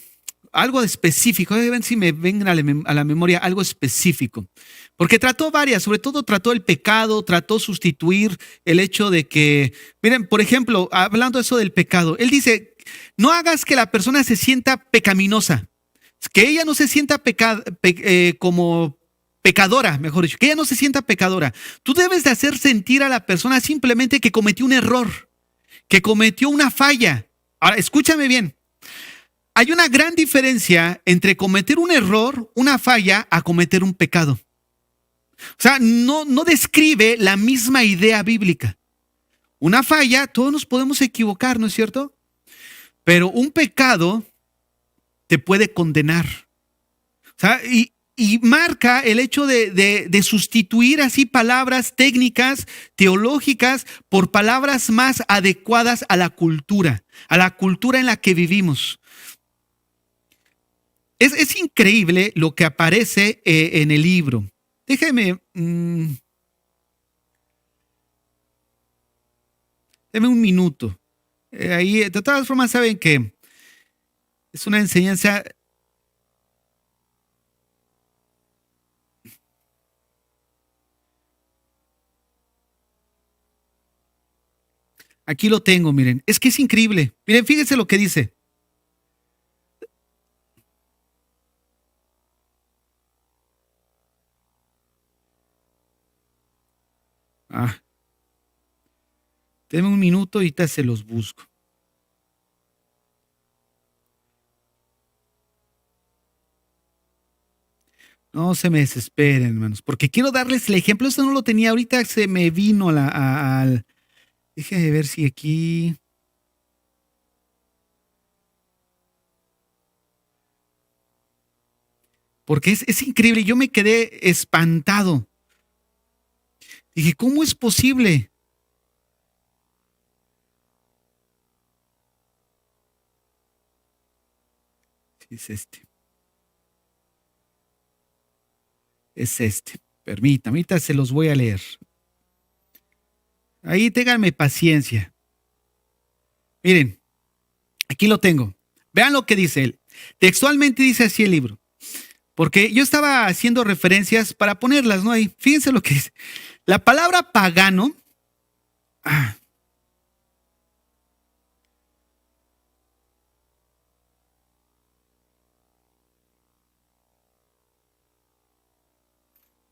algo específico, ven si me vengan a la memoria algo específico, porque trató varias, sobre todo trató el pecado, trató sustituir el hecho de que, miren, por ejemplo, hablando de eso del pecado, él dice, no hagas que la persona se sienta pecaminosa, que ella no se sienta como pecadora, mejor dicho, que ella no se sienta pecadora. Tú debes de hacer sentir a la persona simplemente que cometió un error, que cometió una falla. Ahora, escúchame bien. Hay una gran diferencia entre cometer un error, una falla, a cometer un pecado. O sea, no describe la misma idea bíblica. Una falla, todos nos podemos equivocar, ¿no es cierto? Pero un pecado te puede condenar. O sea, y marca el hecho de sustituir así palabras técnicas, teológicas, por palabras más adecuadas a la cultura en la que vivimos. Es increíble lo que aparece en el libro. Déjeme, deme un minuto. Ahí, de todas formas, saben que es una enseñanza. Aquí lo tengo, miren. Es que es increíble. Miren, fíjense lo que dice. Denme un minuto y ahorita se los busco. No se me desesperen, hermanos, porque quiero darles el ejemplo. Esto no lo tenía, ahorita se me vino al... Déjenme ver si aquí... Porque es increíble, yo me quedé espantado. Dije, ¿cómo es posible? Es este. Es este. Permítame, ahorita se los voy a leer. Ahí ténganme paciencia. Miren, aquí lo tengo. Vean lo que dice él. Textualmente dice así el libro. Porque yo estaba haciendo referencias para ponerlas, ¿no? Ahí, fíjense lo que dice. La palabra pagano.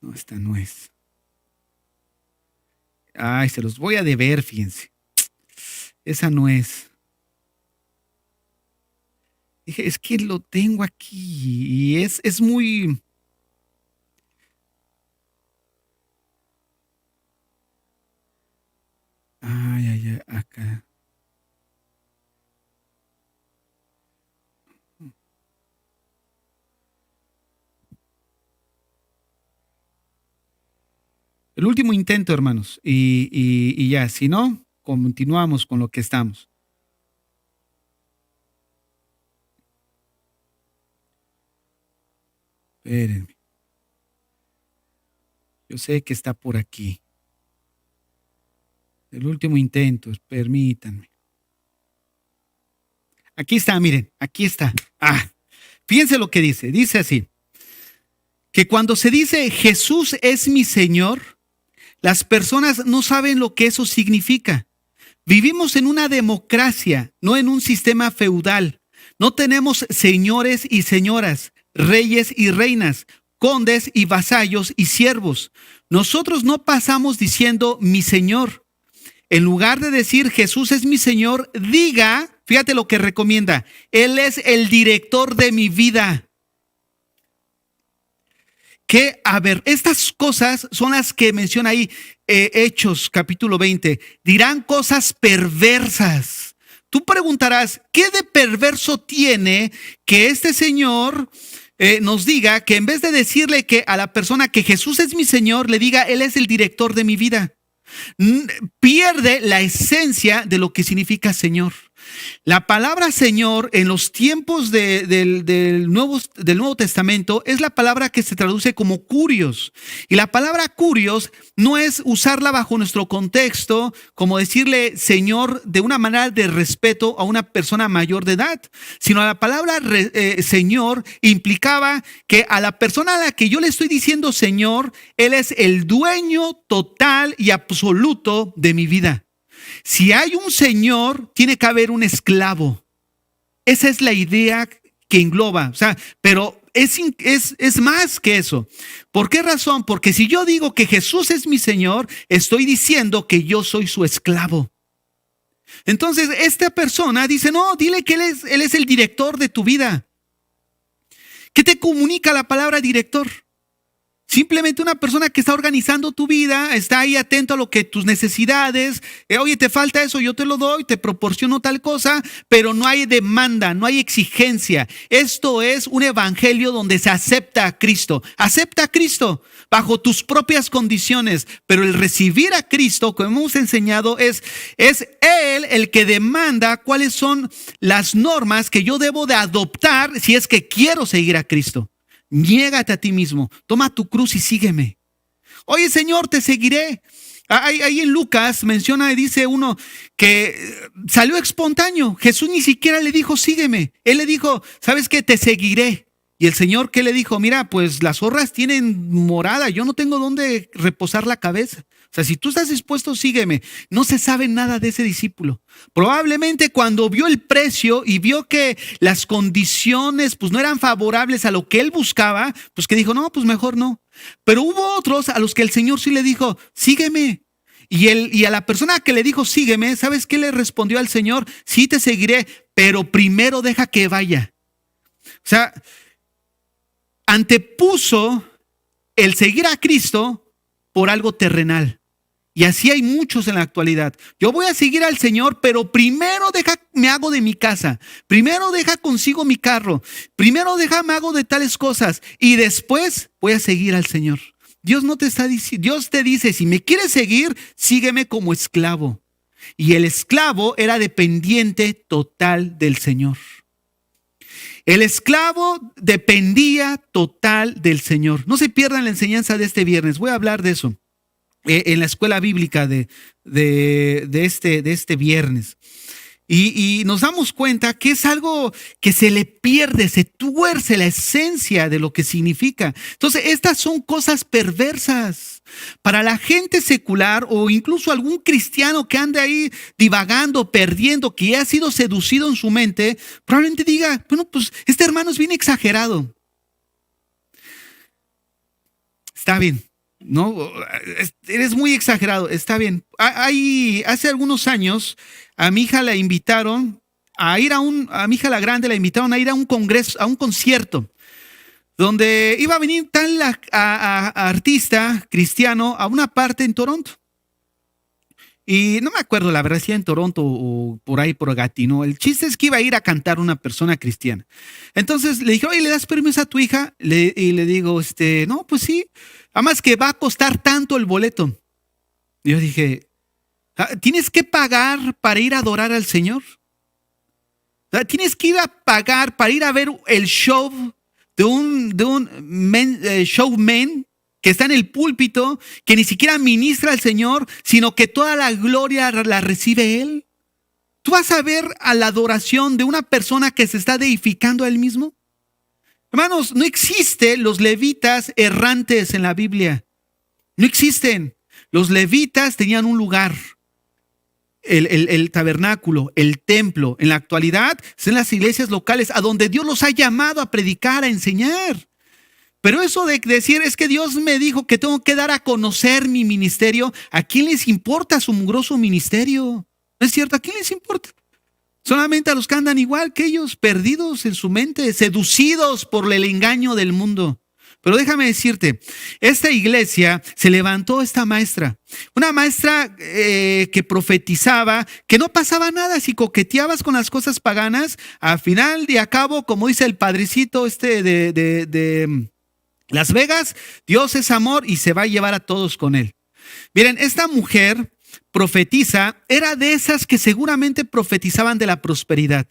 No, esta no es. Ay, se los voy a deber, fíjense. Esa no es. Dije, es que lo tengo aquí y es muy... Ay, acá. El último intento, hermanos. Y ya, si no, continuamos con lo que estamos. Espérenme. Yo sé que está por aquí. El último intento, permítanme. Aquí está, miren, aquí está. Fíjense lo que dice. Dice así, que cuando se dice Jesús es mi Señor, las personas no saben lo que eso significa. Vivimos en una democracia, no en un sistema feudal. No tenemos señores y señoras, reyes y reinas, condes y vasallos y siervos. Nosotros no pasamos diciendo mi Señor. En lugar de decir Jesús es mi Señor, diga, fíjate lo que recomienda, Él es el director de mi vida. que, a ver, estas cosas son las que menciona ahí Hechos capítulo 20. Dirán cosas perversas. Tú preguntarás, ¿qué de perverso tiene que este Señor nos diga que en vez de decirle que a la persona que Jesús es mi Señor, le diga, Él es el director de mi vida? Pierde la esencia de lo que significa Señor. La palabra Señor en los tiempos del Nuevo Testamento es la palabra que se traduce como curios. Y la palabra curios no es usarla bajo nuestro contexto, como decirle Señor de una manera de respeto a una persona mayor de edad, sino la palabra Señor implicaba que a la persona a la que yo le estoy diciendo Señor, Él es el dueño total y absoluto de mi vida. Si hay un señor, tiene que haber un esclavo. Esa es la idea que engloba. O sea, pero es más que eso. ¿Por qué razón? Porque si yo digo que Jesús es mi Señor, estoy diciendo que yo soy su esclavo. Entonces, esta persona dice, no, dile que Él es el director de tu vida. ¿Qué te comunica la palabra director? Simplemente una persona que está organizando tu vida, está ahí atento a lo que tus necesidades, oye, te falta eso, yo te lo doy, te proporciono tal cosa, pero no hay demanda, no hay exigencia. Esto es un evangelio donde se acepta a Cristo. Acepta a Cristo bajo tus propias condiciones, pero el recibir a Cristo, como hemos enseñado, es Él el que demanda cuáles son las normas que yo debo de adoptar si es que quiero seguir a Cristo. Niégate a ti mismo, toma tu cruz y sígueme. Oye, Señor, te seguiré. Ahí en Lucas menciona y dice uno que salió espontáneo. Jesús ni siquiera le dijo, sígueme. Él le dijo, ¿sabes qué? Te seguiré. Y el Señor, ¿qué le dijo? Mira, pues las zorras tienen morada, yo no tengo dónde reposar la cabeza. O sea, si tú estás dispuesto, sígueme. No se sabe nada de ese discípulo. Probablemente cuando vio el precio y vio que las condiciones pues no eran favorables a lo que él buscaba, pues que dijo, no, pues mejor no. Pero hubo otros a los que el Señor sí le dijo, sígueme. Y a la persona que le dijo, sígueme, ¿sabes qué le respondió al Señor? Sí, te seguiré, pero primero deja que vaya. O sea, antepuso el seguir a Cristo por algo terrenal. Y así hay muchos en la actualidad. Yo voy a seguir al Señor, pero primero me hago de mi casa. Primero consigo mi carro. Primero me hago de tales cosas. Y después voy a seguir al Señor. Dios no te está diciendo, Dios te dice, si me quieres seguir, sígueme como esclavo. Y el esclavo era dependiente total del Señor. El esclavo dependía total del Señor. No se pierdan la enseñanza de este viernes. Voy a hablar de eso en la escuela bíblica de este viernes. Y nos damos cuenta que es algo que se le pierde, se tuerce la esencia de lo que significa. Entonces, estas son cosas perversas. Para la gente secular o incluso algún cristiano que ande ahí divagando, perdiendo, que ya ha sido seducido en su mente, probablemente diga, bueno, pues este hermano es bien exagerado. Está bien. No, eres muy exagerado, está bien. Hace algunos años a mi hija la invitaron a ir a mi hija la grande la invitaron a ir a un congreso, a un concierto, donde iba a venir tal artista cristiano a una parte en Toronto. Y no me acuerdo la verdad si en Toronto o por ahí por Gatineau. El chiste es que iba a ir a cantar una persona cristiana. Entonces le dije, oye, ¿le das permiso a tu hija? Y le digo, no, pues sí. Además que va a costar tanto el boleto. Y yo dije, ¿tienes que pagar para ir a adorar al Señor? ¿Tienes que ir a pagar para ir a ver el show de un showman que está en el púlpito, que ni siquiera ministra al Señor, sino que toda la gloria la recibe Él? ¿Tú vas a ver a la adoración de una persona que se está deificando a Él mismo? Hermanos, no existen los levitas errantes en la Biblia. No existen. Los levitas tenían un lugar. El tabernáculo, el templo. En la actualidad son las iglesias locales a donde Dios los ha llamado a predicar, a enseñar. Pero eso de decir es que Dios me dijo que tengo que dar a conocer mi ministerio, ¿a quién les importa su mugroso ministerio? ¿No es cierto? ¿A quién les importa? Solamente a los que andan igual que ellos, perdidos en su mente, seducidos por el engaño del mundo. Pero déjame decirte, esta iglesia se levantó esta maestra, una maestra que profetizaba que no pasaba nada si coqueteabas con las cosas paganas. Al final de a cabo, como dice el padrecito de Las Vegas, Dios es amor y se va a llevar a todos con él. Miren, esta mujer profetiza, era de esas que seguramente profetizaban de la prosperidad.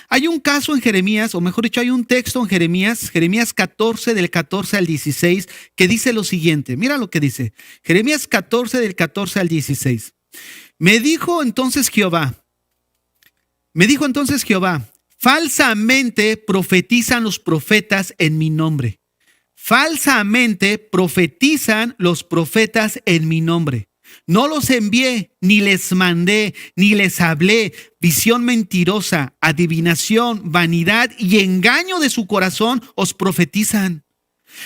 Hay un caso en Jeremías, o mejor dicho, hay un texto en Jeremías 14, del 14 al 16, que dice lo siguiente. Mira lo que dice. Jeremías 14, del 14 al 16. Me dijo entonces Jehová, falsamente profetizan los profetas en mi nombre. Falsamente profetizan los profetas en mi nombre. No los envié, ni les mandé, ni les hablé. Visión mentirosa, adivinación, vanidad y engaño de su corazón os profetizan.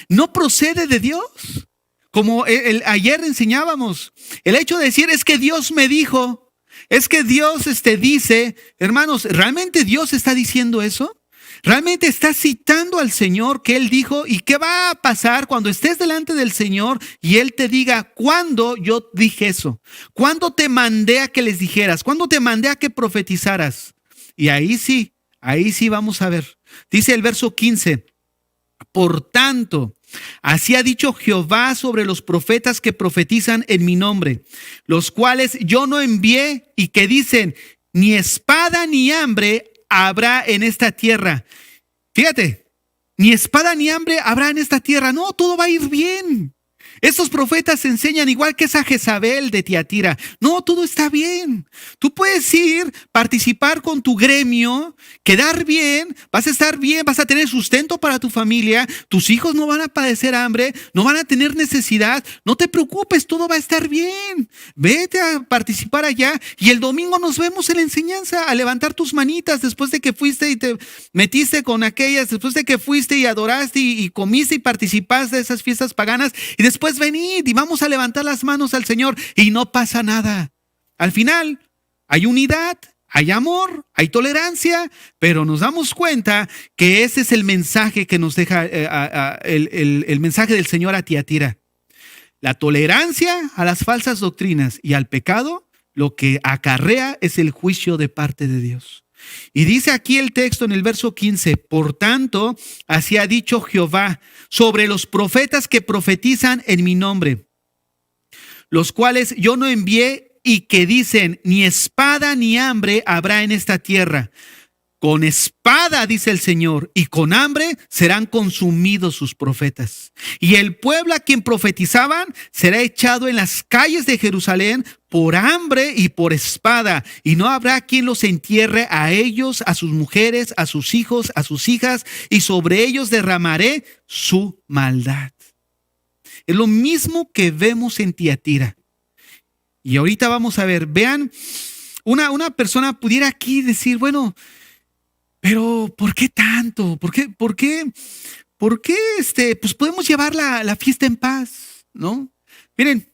No procede de Dios. Como ayer enseñábamos, el hecho de decir es que Dios me dijo, es que Dios dice, hermanos, ¿realmente Dios está diciendo eso? ¿Realmente estás citando al Señor que Él dijo? ¿Y qué va a pasar cuando estés delante del Señor y Él te diga, ¿cuándo yo dije eso? ¿Cuándo te mandé a que les dijeras? ¿Cuándo te mandé a que profetizaras? Y ahí sí vamos a ver. Dice el verso 15, por tanto, así ha dicho Jehová sobre los profetas que profetizan en mi nombre, los cuales yo no envié y que dicen, ni espada ni hambre habrá en esta tierra. Fíjate, ni espada ni hambre habrá en esta tierra. No, todo va a ir bien. Estos profetas enseñan igual que esa Jezabel de Tiatira. No, todo está bien. Tú puedes ir, participar con tu gremio, quedar bien, vas a estar bien, vas a tener sustento para tu familia, tus hijos no van a padecer hambre, no van a tener necesidad. No te preocupes, todo va a estar bien. Vete a participar allá y el domingo nos vemos en la enseñanza, a levantar tus manitas después de que fuiste y te metiste con aquellas, después de que fuiste y adoraste y comiste y participaste de esas fiestas paganas y después venid y vamos a levantar las manos al Señor y no pasa nada. Al final hay unidad, hay amor, hay tolerancia, pero nos damos cuenta que ese es el mensaje que nos deja el mensaje del Señor a Tiatira. La tolerancia a las falsas doctrinas y al pecado, lo que acarrea es el juicio de parte de Dios. Y dice aquí el texto en el verso 15, por tanto, así ha dicho Jehová sobre los profetas que profetizan en mi nombre, los cuales yo no envié y que dicen, ni espada ni hambre habrá en esta tierra. Con espada, dice el Señor, y con hambre serán consumidos sus profetas. Y el pueblo a quien profetizaban será echado en las calles de Jerusalén por hambre y por espada. Y no habrá quien los entierre a ellos, a sus mujeres, a sus hijos, a sus hijas, y sobre ellos derramaré su maldad. Es lo mismo que vemos en Tiatira. Y ahorita vamos a ver, vean, una persona pudiera aquí decir, bueno, pero ¿por qué tanto? ¿Por qué pues podemos llevar la fiesta en paz, ¿no? Miren,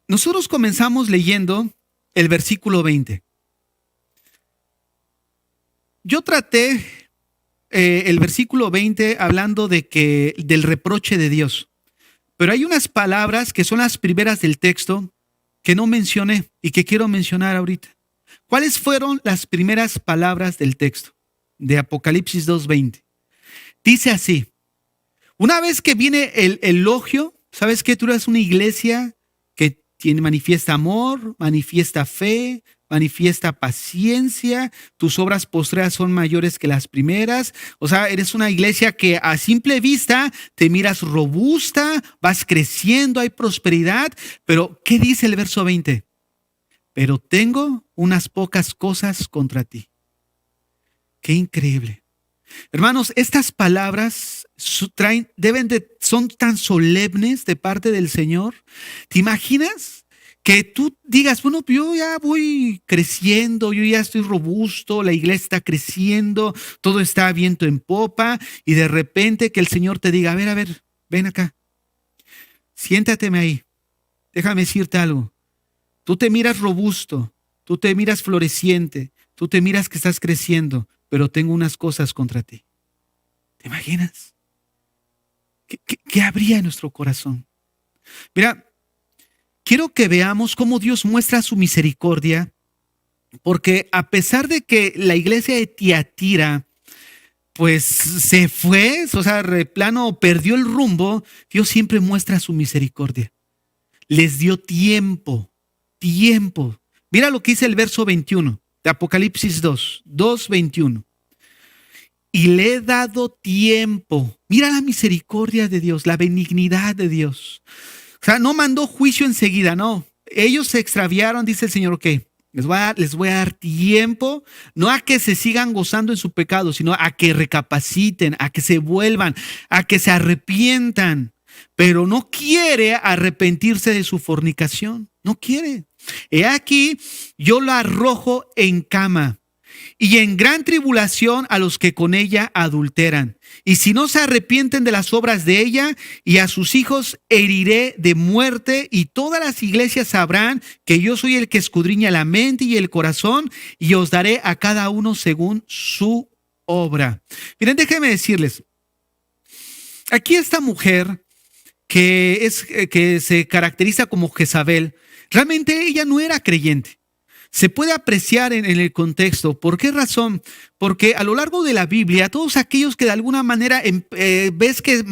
nosotros comenzamos leyendo el versículo 20. Yo traté el versículo 20 hablando del reproche de Dios, pero hay unas palabras que son las primeras del texto que no mencioné y que quiero mencionar ahorita. ¿Cuáles fueron las primeras palabras del texto de Apocalipsis 2:20? Dice así, una vez que viene el elogio, ¿sabes qué? Tú eres una iglesia que manifiesta amor, manifiesta fe, manifiesta paciencia, tus obras postreras son mayores que las primeras. O sea, eres una iglesia que a simple vista te miras robusta, vas creciendo, hay prosperidad. Pero, ¿qué dice el verso 20? Pero tengo unas pocas cosas contra ti. Qué increíble. Hermanos, estas palabras son tan solemnes de parte del Señor. ¿Te imaginas que tú digas, bueno, yo ya voy creciendo, yo ya estoy robusto, la iglesia está creciendo, todo está a viento en popa, y de repente que el Señor te diga, a ver, ven acá, siéntateme ahí, déjame decirte algo. Tú te miras robusto, tú te miras floreciente, tú te miras que estás creciendo, pero tengo unas cosas contra ti. ¿Te imaginas? ¿Qué habría en nuestro corazón? Mira, quiero que veamos cómo Dios muestra su misericordia, porque a pesar de que la iglesia de Tiatira pues se fue, o sea, de plano perdió el rumbo, Dios siempre muestra su misericordia. Les dio tiempo, tiempo. Mira lo que dice el verso 21 de Apocalipsis 2:21. Y le he dado tiempo. Mira la misericordia de Dios, la benignidad de Dios. O sea, no mandó juicio enseguida, no. Ellos se extraviaron, dice el Señor, ok, les voy a dar tiempo, no a que se sigan gozando en su pecado, sino a que recapaciten, a que se vuelvan, a que se arrepientan. Pero no quiere arrepentirse de su fornicación, no quiere. He aquí, yo lo arrojo en cama y en gran tribulación a los que con ella adulteran. Y si no se arrepienten de las obras de ella, y a sus hijos heriré de muerte, y todas las iglesias sabrán que yo soy el que escudriña la mente y el corazón, y os daré a cada uno según su obra. Miren, déjenme decirles, aquí esta mujer que se caracteriza como Jezabel, realmente ella no era creyente. Se puede apreciar en el contexto. ¿Por qué razón? Porque a lo largo de la Biblia, todos aquellos que de alguna manera ves que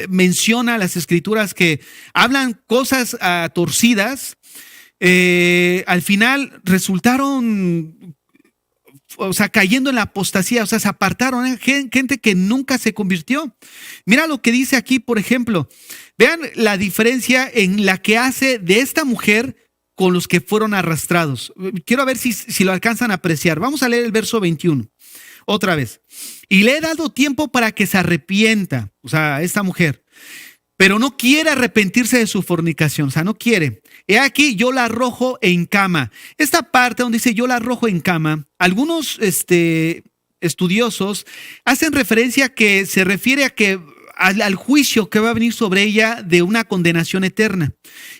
menciona las escrituras que hablan cosas torcidas, al final resultaron, o sea, cayendo en la apostasía, o sea, se apartaron, gente que nunca se convirtió. Mira lo que dice aquí, por ejemplo. Vean la diferencia en la que hace de esta mujer con los que fueron arrastrados. Quiero ver si lo alcanzan a apreciar. Vamos a leer el verso 21. Otra vez. Y le he dado tiempo para que se arrepienta, o sea, esta mujer, pero no quiere arrepentirse de su fornicación, o sea, no quiere. He aquí, yo la arrojo en cama. Esta parte donde dice yo la arrojo en cama, algunos estudiosos hacen referencia que se refiere a que al juicio que va a venir sobre ella de una condenación eterna.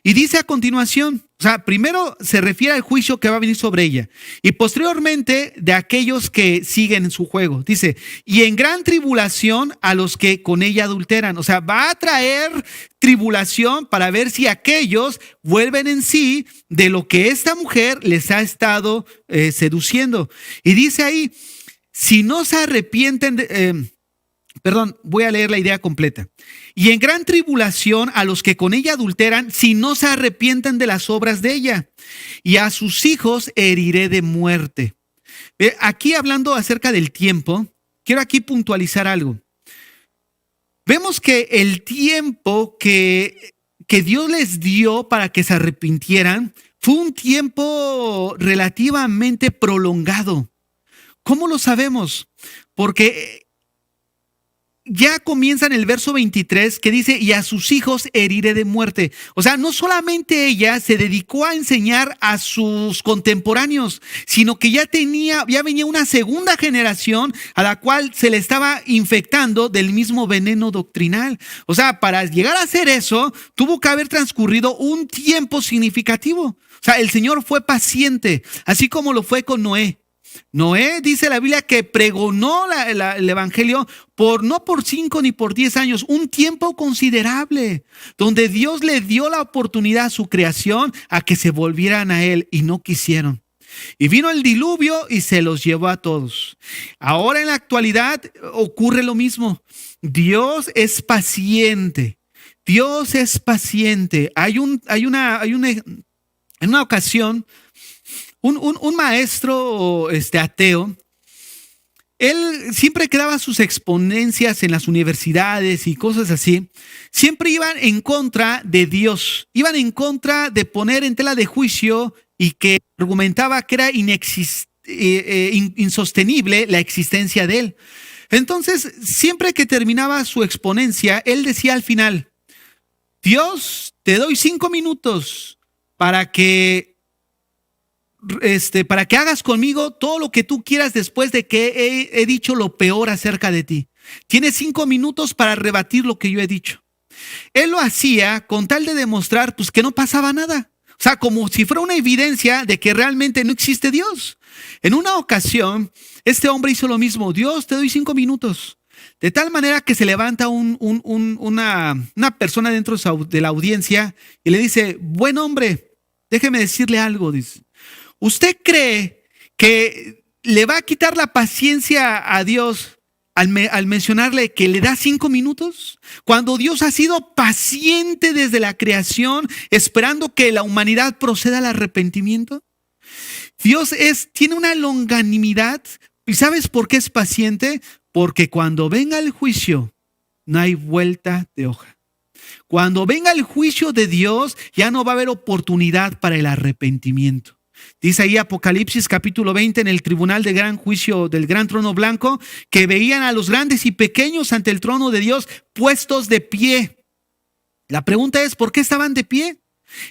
Y dice a continuación, o sea, primero se refiere al juicio que va a venir sobre ella y posteriormente de aquellos que siguen en su juego. Dice, y en gran tribulación a los que con ella adulteran. O sea, va a traer tribulación para ver si aquellos vuelven en sí de lo que esta mujer les ha estado seduciendo. Y dice ahí, si no se arrepienten voy a leer la idea completa. Y en gran tribulación a los que con ella adulteran, si no se arrepienten de las obras de ella. Y a sus hijos heriré de muerte. Aquí hablando acerca del tiempo, quiero aquí puntualizar algo. Vemos que el tiempo que Dios les dio para que se arrepintieran fue un tiempo relativamente prolongado. ¿Cómo lo sabemos? Porque ya comienza en el verso 23 que dice, y a sus hijos heriré de muerte. O sea, no solamente ella se dedicó a enseñar a sus contemporáneos, sino que ya venía una segunda generación a la cual se le estaba infectando del mismo veneno doctrinal. O sea, para llegar a hacer eso, tuvo que haber transcurrido un tiempo significativo. O sea, el Señor fue paciente, así como lo fue con Noé. Noé, dice la Biblia, que pregonó el evangelio no por 5 ni por 10 años, un tiempo considerable, donde Dios le dio la oportunidad a su creación a que se volvieran a él y no quisieron. Y vino el diluvio y se los llevó a todos. Ahora en la actualidad ocurre lo mismo. Dios es paciente. Dios es paciente. En una ocasión, un maestro ateo, él siempre que daba sus exponencias en las universidades y cosas así, siempre iban en contra de Dios, iban en contra de poner en tela de juicio y que argumentaba que era insostenible la existencia de él. Entonces, siempre que terminaba su exponencia, él decía al final, Dios, te doy 5 minutos para que hagas conmigo todo lo que tú quieras después de que he dicho lo peor acerca de ti. Tienes 5 minutos para rebatir lo que yo he dicho. Él lo hacía con tal de demostrar pues, que no pasaba nada. O sea, como si fuera una evidencia de que realmente no existe Dios. En una ocasión, este hombre hizo lo mismo. Dios, te doy 5 minutos. De tal manera que se levanta una persona dentro de la audiencia y le dice, buen hombre, déjeme decirle algo, dice. ¿Usted cree que le va a quitar la paciencia a Dios al mencionarle que le da 5 minutos? Cuando Dios ha sido paciente desde la creación, esperando que la humanidad proceda al arrepentimiento. Dios tiene una longanimidad. ¿Y sabes por qué es paciente? Porque cuando venga el juicio, no hay vuelta de hoja. Cuando venga el juicio de Dios, ya no va a haber oportunidad para el arrepentimiento. Dice ahí Apocalipsis capítulo 20 en el tribunal de gran juicio del gran trono blanco, que veían a los grandes y pequeños ante el trono de Dios puestos de pie. La pregunta es, ¿por qué estaban de pie?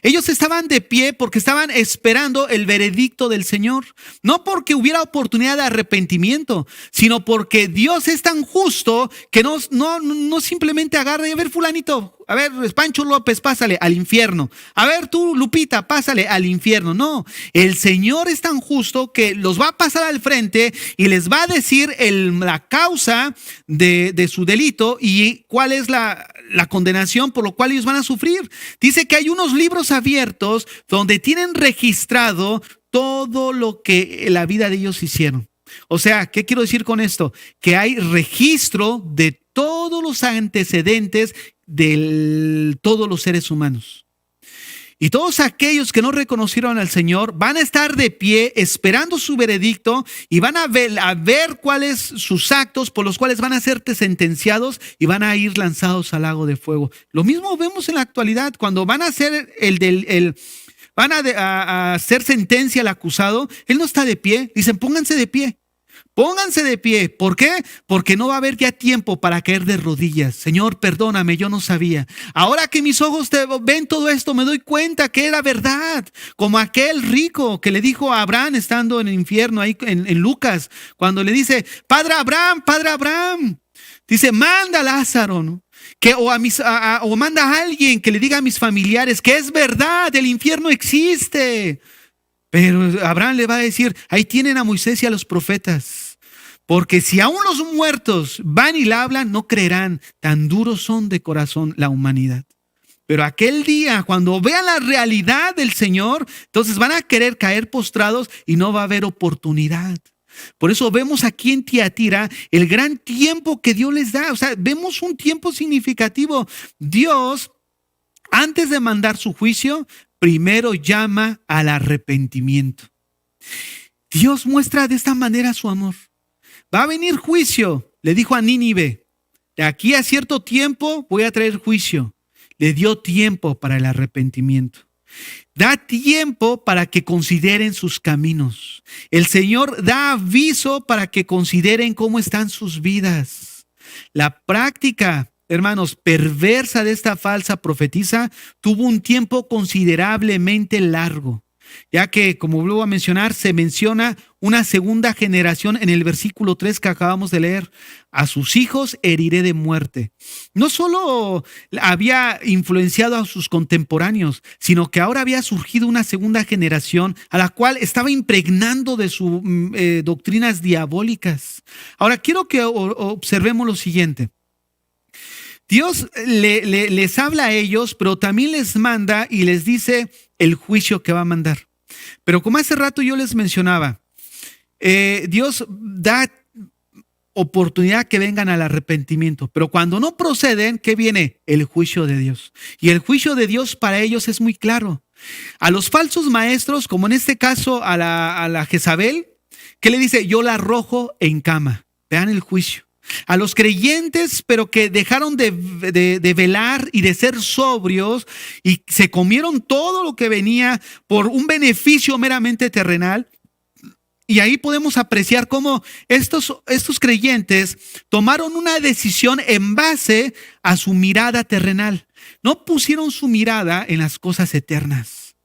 Ellos estaban de pie porque estaban esperando el veredicto del Señor. No porque hubiera oportunidad de arrepentimiento, sino porque Dios es tan justo que no simplemente agarra y a ver fulanito, a ver Pancho López, pásale al infierno. A ver tú Lupita, pásale al infierno. No, el Señor es tan justo que los va a pasar al frente y les va a decir la causa de su delito y cuál es la condenación por lo cual ellos van a sufrir. Dice que hay unos libros abiertos donde tienen registrado todo lo que en la vida de ellos hicieron. O sea, ¿qué quiero decir con esto? Que hay registro de todos los antecedentes de todos los seres humanos. Y todos aquellos que no reconocieron al Señor van a estar de pie esperando su veredicto y van a ver cuáles sus actos por los cuales van a ser sentenciados y van a ir lanzados al lago de fuego. Lo mismo vemos en la actualidad cuando van a hacer van a hacer sentencia al acusado. Él no está de pie. Dicen, pónganse de pie. Pónganse de pie. ¿Por qué? Porque no va a haber ya tiempo para caer de rodillas. Señor, perdóname, yo no sabía. Ahora que mis ojos ven todo esto, me doy cuenta que era verdad. Como aquel rico que le dijo a Abraham estando en el infierno, ahí en Lucas, cuando le dice, Padre Abraham. Dice, manda a Lázaro, ¿no? O manda a alguien que le diga a mis familiares que es verdad, el infierno existe. Pero Abraham le va a decir, ahí tienen a Moisés y a los profetas. Porque si aún los muertos van y le hablan, no creerán. Tan duros son de corazón la humanidad. Pero aquel día, cuando vean la realidad del Señor, entonces van a querer caer postrados y no va a haber oportunidad. Por eso vemos aquí en Tiatira el gran tiempo que Dios les da. O sea, vemos un tiempo significativo. Dios, antes de mandar su juicio, primero llama al arrepentimiento. Dios muestra de esta manera su amor. Va a venir juicio, le dijo a Nínive. De aquí a cierto tiempo voy a traer juicio. Le dio tiempo para el arrepentimiento. Da tiempo para que consideren sus caminos. El Señor da aviso para que consideren cómo están sus vidas. La práctica, hermanos, perversa de esta falsa profetisa tuvo un tiempo considerablemente largo, ya que, como vuelvo a mencionar, se menciona una segunda generación en el versículo 3 que acabamos de leer. A sus hijos heriré de muerte. No solo había influenciado a sus contemporáneos, sino que ahora había surgido una segunda generación a la cual estaba impregnando de sus doctrinas diabólicas. Ahora, quiero que observemos lo siguiente. Dios les habla a ellos, pero también les manda y les dice el juicio que va a mandar. Pero como hace rato yo les mencionaba, Dios da oportunidad que vengan al arrepentimiento, pero cuando no proceden, ¿qué viene? El juicio de Dios. Y el juicio de Dios para ellos es muy claro. A los falsos maestros, como en este caso a la Jezabel, ¿qué le dice? Yo la arrojo en cama. Vean el juicio. A los creyentes, pero que dejaron de velar y de ser sobrios y se comieron todo lo que venía por un beneficio meramente terrenal. Y ahí podemos apreciar cómo estos creyentes tomaron una decisión en base a su mirada terrenal. No pusieron su mirada en las cosas eternas.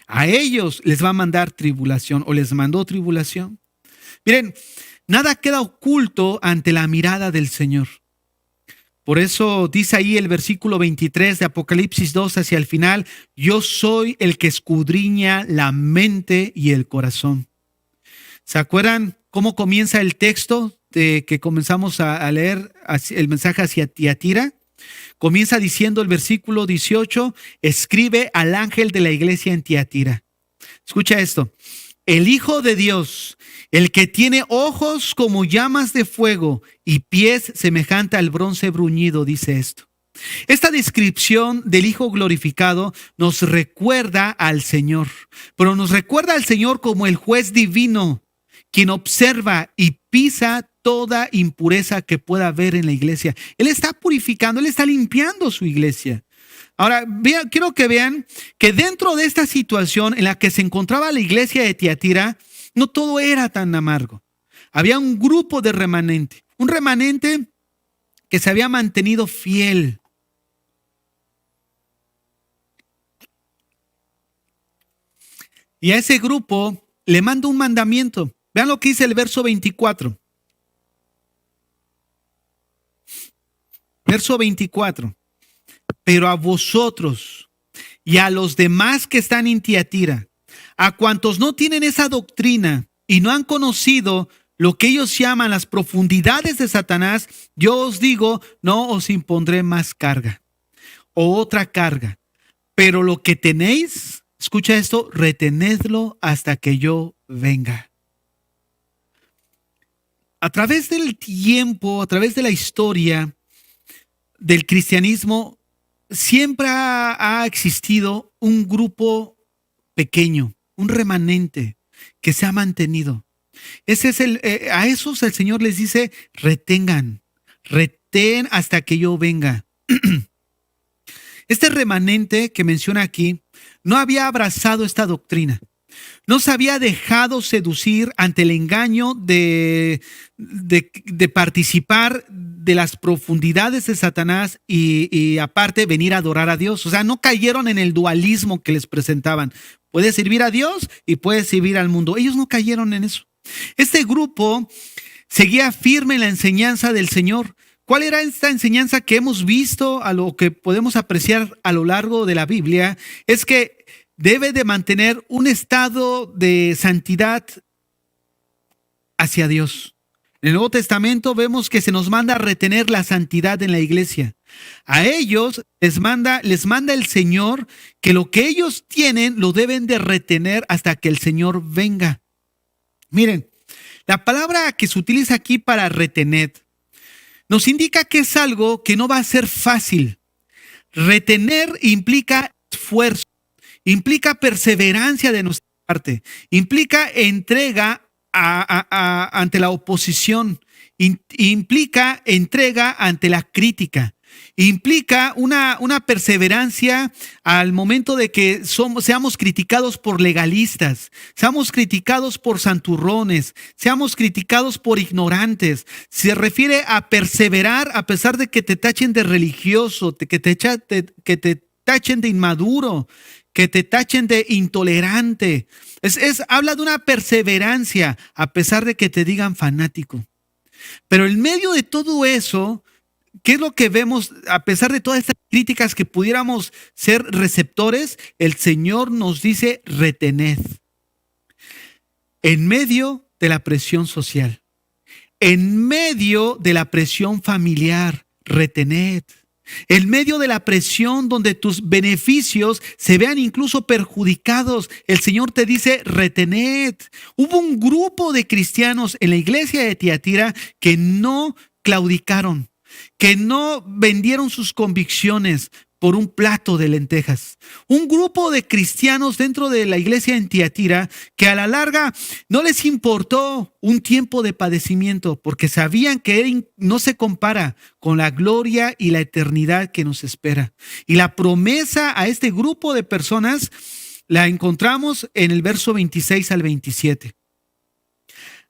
A ellos les va a mandar tribulación o les mandó tribulación. Miren, nada queda oculto ante la mirada del Señor. Por eso dice ahí el versículo 23 de Apocalipsis 2 hacia el final, yo soy el que escudriña la mente y el corazón. ¿Se acuerdan cómo comienza el texto que comenzamos a leer el mensaje hacia Tiatira, comienza diciendo el versículo 18, escribe al ángel de la iglesia en Tiatira. Escucha esto. El Hijo de Dios, el que tiene ojos como llamas de fuego y pies semejante al bronce bruñido, dice esto. Esta descripción del Hijo glorificado nos recuerda al Señor, pero nos recuerda al Señor como el juez divino, quien observa y pisa toda impureza que pueda haber en la iglesia. Él está purificando, Él está limpiando su iglesia. Ahora, quiero que vean que dentro de esta situación en la que se encontraba la iglesia de Tiatira, no todo era tan amargo. Había un grupo de remanente, un remanente que se había mantenido fiel. Y a ese grupo le manda un mandamiento. Vean lo que dice el verso 24. Verso 24. Pero a vosotros y a los demás que están en Tiatira, a cuantos no tienen esa doctrina y no han conocido lo que ellos llaman las profundidades de Satanás, yo os digo, no os impondré más carga o otra carga. Pero lo que tenéis, escucha esto, retenedlo hasta que yo venga. A través del tiempo, a través de la historia del cristianismo, siempre ha existido un grupo pequeño, un remanente que se ha mantenido. Ese es a esos el Señor les dice, retén hasta que yo venga. Este remanente que menciona aquí no había abrazado esta doctrina. No se había dejado seducir ante el engaño de participar de las profundidades de Satanás y aparte venir a adorar a Dios. O sea, no cayeron en el dualismo que les presentaban. Puedes servir a Dios y puedes servir al mundo. Ellos no cayeron en eso. Este grupo seguía firme en la enseñanza del Señor. ¿Cuál era esta enseñanza que hemos visto, a lo que podemos apreciar a lo largo de la Biblia? Es que debe de mantener un estado de santidad hacia Dios. En el Nuevo Testamento vemos que se nos manda a retener la santidad en la iglesia. A ellos les manda el Señor que lo que ellos tienen lo deben de retener hasta que el Señor venga. Miren, la palabra que se utiliza aquí para retener nos indica que es algo que no va a ser fácil. Retener implica esfuerzo, implica perseverancia de nuestra parte, implica entrega ante la oposición, implica entrega ante la crítica, implica una perseverancia al momento de que seamos criticados por legalistas, seamos criticados por santurrones, seamos criticados por ignorantes. Se refiere a perseverar a pesar de que te tachen de religioso, que te tachen de inmaduro, que te tachen de intolerante. Habla de una perseverancia a pesar de que te digan fanático. Pero en medio de todo eso, ¿qué es lo que vemos? A pesar de todas estas críticas que pudiéramos ser receptores, el Señor nos dice retened. En medio de la presión social, en medio de la presión familiar, retened. En medio de la presión donde tus beneficios se vean incluso perjudicados, el Señor te dice, retened. Hubo un grupo de cristianos en la iglesia de Tiatira que no claudicaron, que no vendieron sus convicciones por un plato de lentejas. Un grupo de cristianos dentro de la iglesia en Tiatira que a la larga no les importó un tiempo de padecimiento porque sabían que no se compara con la gloria y la eternidad que nos espera. Y la promesa a este grupo de personas la encontramos en el verso 26 al 27.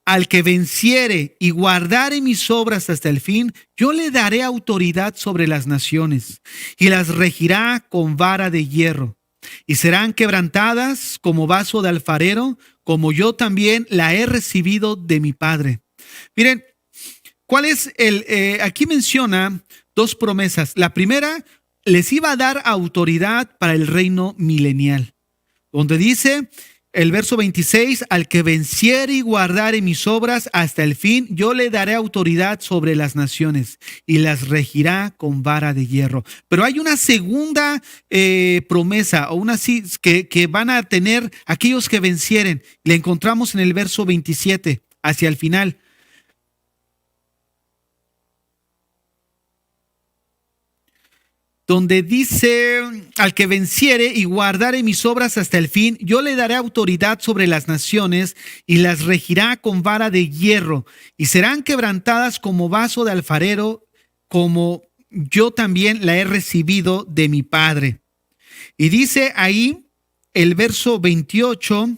Al que venciere y guardare mis obras hasta el fin, yo le daré autoridad sobre las naciones y las regirá con vara de hierro. Y serán quebrantadas como vaso de alfarero, como yo también la he recibido de mi Padre. Miren, ¿cuál es aquí menciona dos promesas. La primera, les iba a dar autoridad para el reino milenial, donde dice El verso 26, al que venciere y guardare mis obras hasta el fin, yo le daré autoridad sobre las naciones y las regirá con vara de hierro. Pero hay una segunda promesa, o una que van a tener aquellos que vencieren. La encontramos en el verso 27, hacia el final. Donde dice, al que venciere y guardare mis obras hasta el fin, yo le daré autoridad sobre las naciones y las regirá con vara de hierro, y serán quebrantadas como vaso de alfarero, como yo también la he recibido de mi Padre. Y dice ahí el verso 28,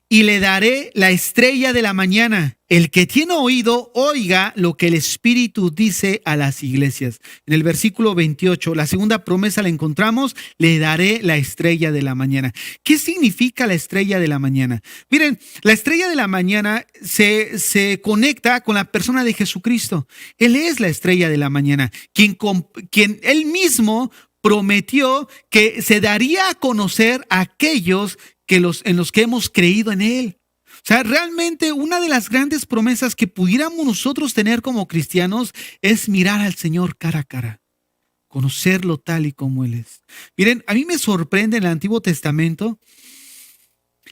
y le daré la estrella de la mañana. El que tiene oído, oiga lo que el Espíritu dice a las iglesias. En el versículo 28, la segunda promesa la encontramos, le daré la estrella de la mañana. ¿Qué significa la estrella de la mañana? Miren, la estrella de la mañana se conecta con la persona de Jesucristo. Él es la estrella de la mañana, quien él mismo prometió que se daría a conocer a aquellos en los que hemos creído en Él. O sea, realmente una de las grandes promesas que pudiéramos nosotros tener como cristianos es mirar al Señor cara a cara, conocerlo tal y como Él es. Miren, a mí me sorprende en el Antiguo Testamento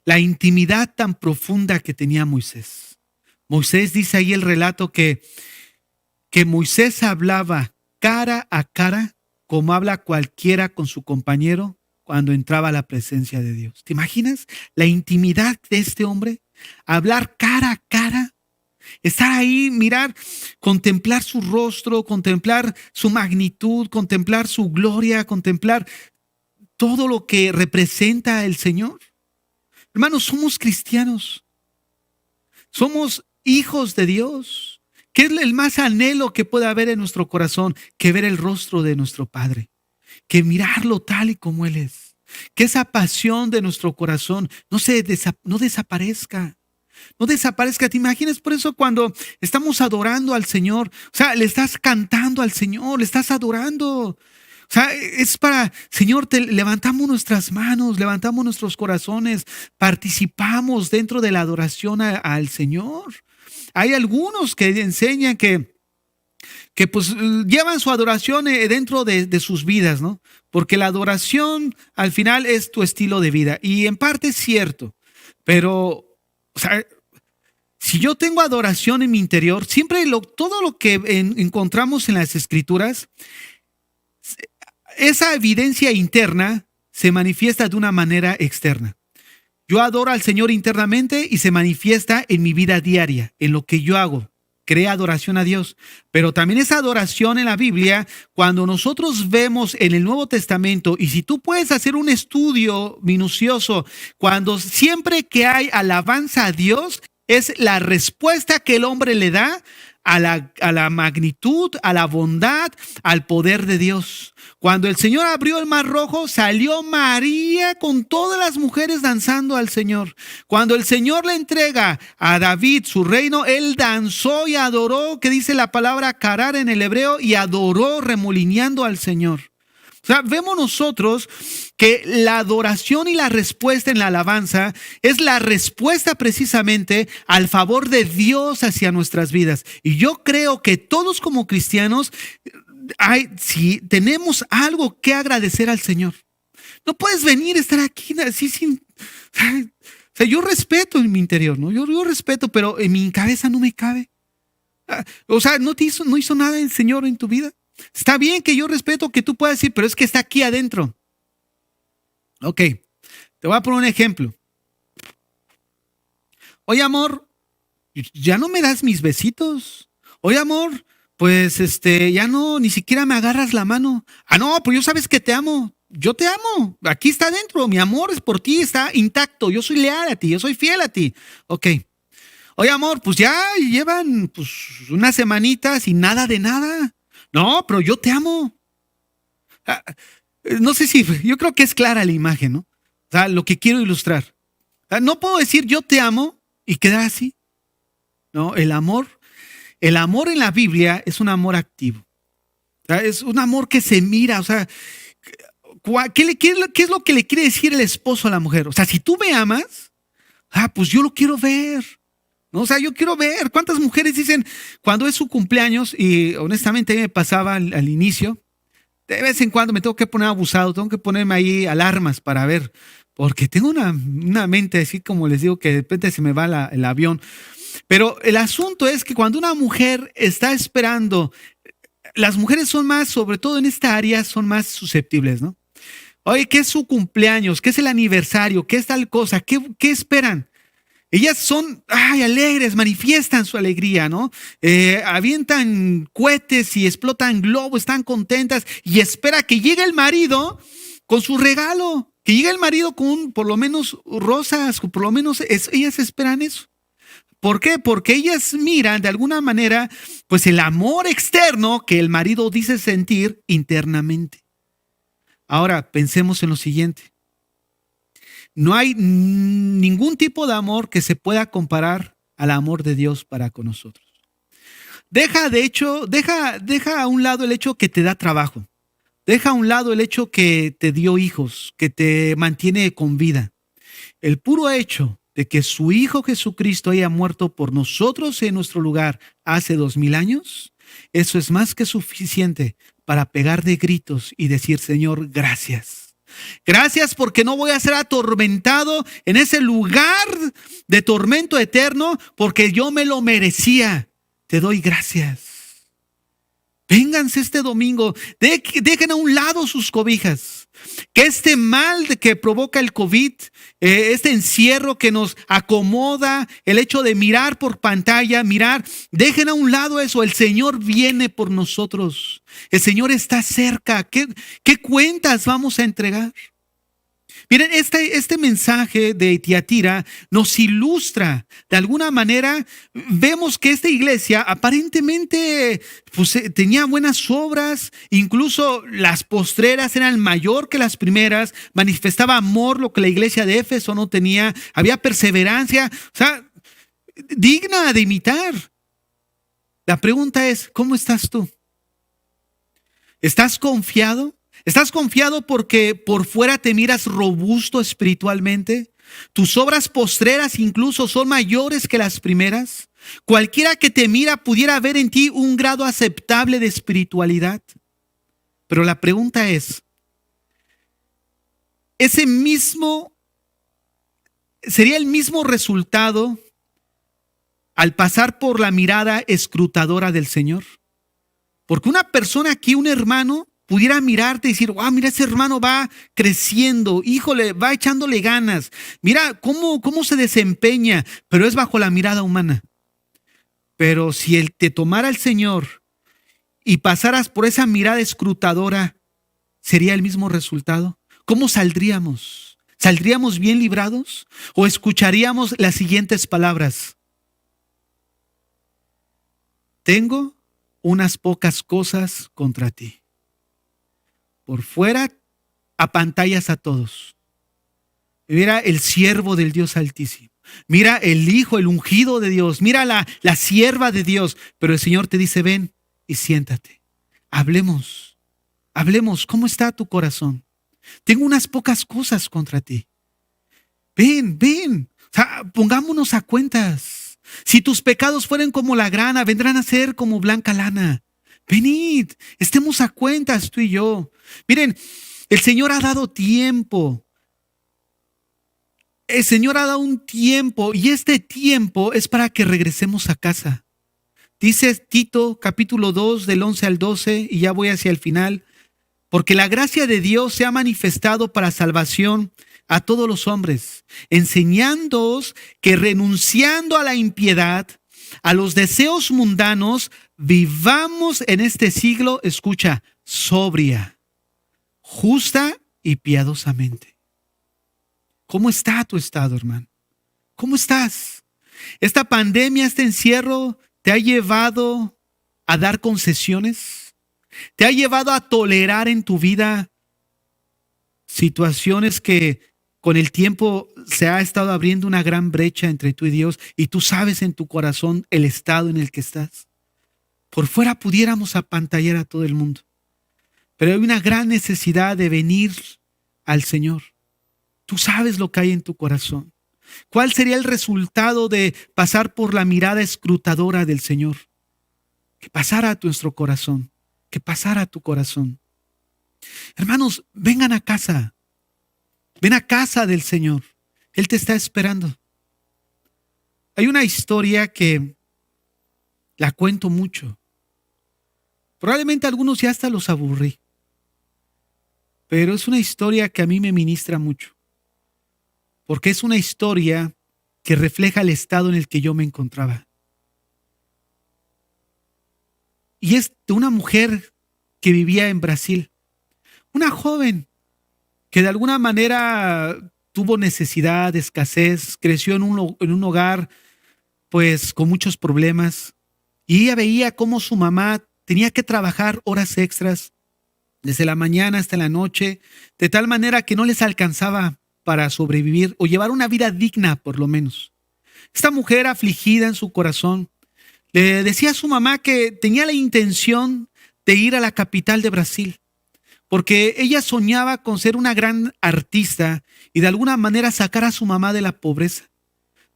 la intimidad tan profunda que tenía Moisés. Moisés dice ahí el relato que Moisés hablaba cara a cara como habla cualquiera con su compañero cuando entraba a la presencia de Dios. ¿Te imaginas la intimidad de este hombre? Hablar cara a cara, estar ahí, mirar, contemplar su rostro, contemplar su magnitud, contemplar su gloria, contemplar todo lo que representa el Señor. Hermanos, somos cristianos, somos hijos de Dios. ¿Qué es el más anhelo que pueda haber en nuestro corazón? Que ver el rostro de nuestro Padre, que mirarlo tal y como Él es, que esa pasión de nuestro corazón no desaparezca. No desaparezca. ¿Te imaginas? Por eso cuando estamos adorando al Señor, o sea, le estás cantando al Señor, le estás adorando. O sea, es para, Señor, levantamos nuestras manos, levantamos nuestros corazones, participamos dentro de la adoración al Señor. Hay algunos que enseñan que pues llevan su adoración dentro de sus vidas, ¿no? Porque la adoración al final es tu estilo de vida. Y en parte es cierto, pero, o sea, si yo tengo adoración en mi interior, siempre todo lo que encontramos en las Escrituras, esa evidencia interna se manifiesta de una manera externa. Yo adoro al Señor internamente y se manifiesta en mi vida diaria, en lo que yo hago. Crea adoración a Dios. Pero también esa adoración en la Biblia, cuando nosotros vemos en el Nuevo Testamento, y si tú puedes hacer un estudio minucioso, cuando siempre que hay alabanza a Dios, es la respuesta que el hombre le da a la magnitud, a la bondad, al poder de Dios. Cuando el Señor abrió el mar rojo, salió María con todas las mujeres danzando al Señor. Cuando el Señor le entrega a David su reino, él danzó y adoró, que dice la palabra carar en el hebreo, y adoró remolineando al Señor. O sea, vemos nosotros que la adoración y la respuesta en la alabanza es la respuesta precisamente al favor de Dios hacia nuestras vidas. Y yo creo que todos como cristianos si tenemos algo que agradecer al Señor. No puedes venir a estar aquí así sin... O sea, yo respeto en mi interior, ¿no? Yo respeto, pero en mi cabeza no me cabe. O sea, no hizo nada el Señor en tu vida. Está bien que yo respeto que tú puedas decir, pero es que está aquí adentro. Ok, te voy a poner un ejemplo. Oye, amor, ya no me das mis besitos. Oye, amor, pues ya no, ni siquiera me agarras la mano. Ah, no, pues yo sabes que te amo. Yo te amo. Aquí está adentro. Mi amor es por ti, está intacto. Yo soy leal a ti, yo soy fiel a ti. Ok. Oye, amor, pues ya llevan pues unas semanitas y nada de nada. No, pero yo te amo. No sé si, yo creo que es clara la imagen, ¿no? O sea, lo que quiero ilustrar. No puedo decir yo te amo y quedar así. No, el amor en la Biblia es un amor activo. O sea, es un amor que se mira. O sea, ¿Qué es lo que le quiere decir el esposo a la mujer? O sea, si tú me amas, pues yo lo quiero ver. ¿No? O sea, yo quiero ver cuántas mujeres dicen cuando es su cumpleaños, y honestamente a mí me pasaba al inicio, de vez en cuando me tengo que poner abusado, tengo que ponerme ahí alarmas para ver, porque tengo una mente así como les digo que de repente se me va el avión. Pero el asunto es que cuando una mujer está esperando, las mujeres son más, sobre todo en esta área, son más susceptibles, ¿no? Oye, ¿qué es su cumpleaños? ¿Qué es el aniversario? ¿Qué es tal cosa? ¿Qué esperan? Ellas son, alegres, manifiestan su alegría, ¿no? Avientan cohetes y explotan globos, están contentas y espera que llegue el marido con su regalo, que llegue el marido con por lo menos rosas, por lo menos ellas esperan eso. ¿Por qué? Porque ellas miran de alguna manera, pues el amor externo que el marido dice sentir internamente. Ahora, pensemos en lo siguiente. No hay ningún tipo de amor que se pueda comparar al amor de Dios para con nosotros. Deja a un lado el hecho que te da trabajo. Deja a un lado el hecho que te dio hijos, que te mantiene con vida. El puro hecho de que su Hijo Jesucristo haya muerto por nosotros en nuestro lugar hace 2000 años, eso es más que suficiente para pegar de gritos y decir, Señor, gracias. Gracias porque no voy a ser atormentado en ese lugar de tormento eterno porque yo me lo merecía. Te doy gracias. Vénganse este domingo, dejen a un lado sus cobijas. Que este mal que provoca el COVID, este encierro que nos acomoda, el hecho de mirar por pantalla, dejen a un lado eso. El Señor viene por nosotros. El Señor está cerca. ¿Qué cuentas vamos a entregar? Miren, este mensaje de Tiatira nos ilustra, de alguna manera, vemos que esta iglesia aparentemente pues, tenía buenas obras, incluso las postreras eran mayor que las primeras, manifestaba amor, lo que la iglesia de Éfeso no tenía, había perseverancia, o sea, digna de imitar. La pregunta es, ¿cómo estás tú? ¿Estás confiado? ¿Estás confiado porque por fuera te miras robusto espiritualmente? ¿Tus obras postreras incluso son mayores que las primeras? Cualquiera que te mira pudiera ver en ti un grado aceptable de espiritualidad. Pero la pregunta es, ¿sería el mismo resultado al pasar por la mirada escrutadora del Señor? Porque una persona aquí, un hermano, pudiera mirarte y decir, wow, mira, ese hermano va creciendo, híjole, va echándole ganas, mira cómo se desempeña, pero es bajo la mirada humana. Pero si él te tomara el Señor y pasaras por esa mirada escrutadora, ¿sería el mismo resultado? ¿Cómo saldríamos? ¿Saldríamos bien librados? ¿O escucharíamos las siguientes palabras? Tengo unas pocas cosas contra ti. Por fuera apantallas a todos. Mira el siervo del Dios Altísimo. Mira el Hijo, el ungido de Dios. Mira la sierva de Dios. Pero el Señor te dice, ven y siéntate. Hablemos. ¿Cómo está tu corazón? Tengo unas pocas cosas contra ti. Ven. O sea, pongámonos a cuentas. Si tus pecados fueren como la grana, vendrán a ser como blanca lana. Venid, estemos a cuentas tú y yo. Miren, el Señor ha dado tiempo. El Señor ha dado un tiempo y este tiempo es para que regresemos a casa. Dice Tito capítulo 2 del 11 al 12 y ya voy hacia el final. Porque la gracia de Dios se ha manifestado para salvación a todos los hombres, enseñándoos que renunciando a la impiedad, a los deseos mundanos, vivamos en este siglo, escucha, sobria, justa y piadosamente. ¿Cómo está tu estado, hermano? ¿Cómo estás? ¿Esta pandemia, este encierro, te ha llevado a dar concesiones? ¿Te ha llevado a tolerar en tu vida situaciones que con el tiempo se ha estado abriendo una gran brecha entre tú y Dios y tú sabes en tu corazón el estado en el que estás? Por fuera pudiéramos apantallar a todo el mundo. pero hay una gran necesidad de venir al Señor. Tú sabes lo que hay en tu corazón. ¿Cuál sería el resultado de pasar por la mirada escrutadora del Señor? Que pasara a nuestro corazón, que pasara a tu corazón. Hermanos, vengan a casa. Ven a casa del Señor. Él te está esperando. Hay una historia que la cuento mucho. Probablemente algunos ya hasta los aburrí. Pero es una historia que a mí me ministra mucho. Porque es una historia que refleja el estado en el que yo me encontraba. Y es de una mujer que vivía en Brasil. Una joven que de alguna manera tuvo necesidad, escasez, creció en un hogar pues con muchos problemas. Y ella veía cómo su mamá tenía que trabajar horas extras desde la mañana hasta la noche, de tal manera que no les alcanzaba para sobrevivir o llevar una vida digna por lo menos. Esta mujer afligida en su corazón le decía a su mamá que tenía la intención de ir a la capital de Brasil, porque ella soñaba con ser una gran artista y de alguna manera sacar a su mamá de la pobreza.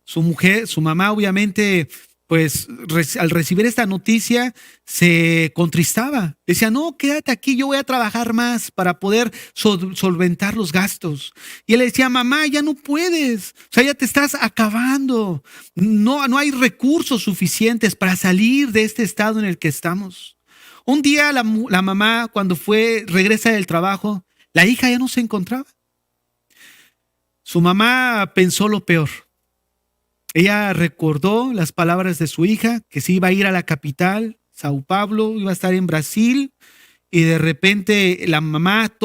Su mamá obviamente, pues al recibir esta noticia se contristaba. Decía, no, quédate aquí, yo voy a trabajar más para poder solventar los gastos. Y él le decía, mamá, ya no puedes, o sea, ya te estás acabando. No hay recursos suficientes para salir de este estado en el que estamos. Un día la mamá, cuando regresa del trabajo, la hija ya no se encontraba. Su mamá pensó lo peor. Ella recordó las palabras de su hija, que se iba a ir a la capital, Sao Paulo, iba a estar en Brasil, y de repente la mamá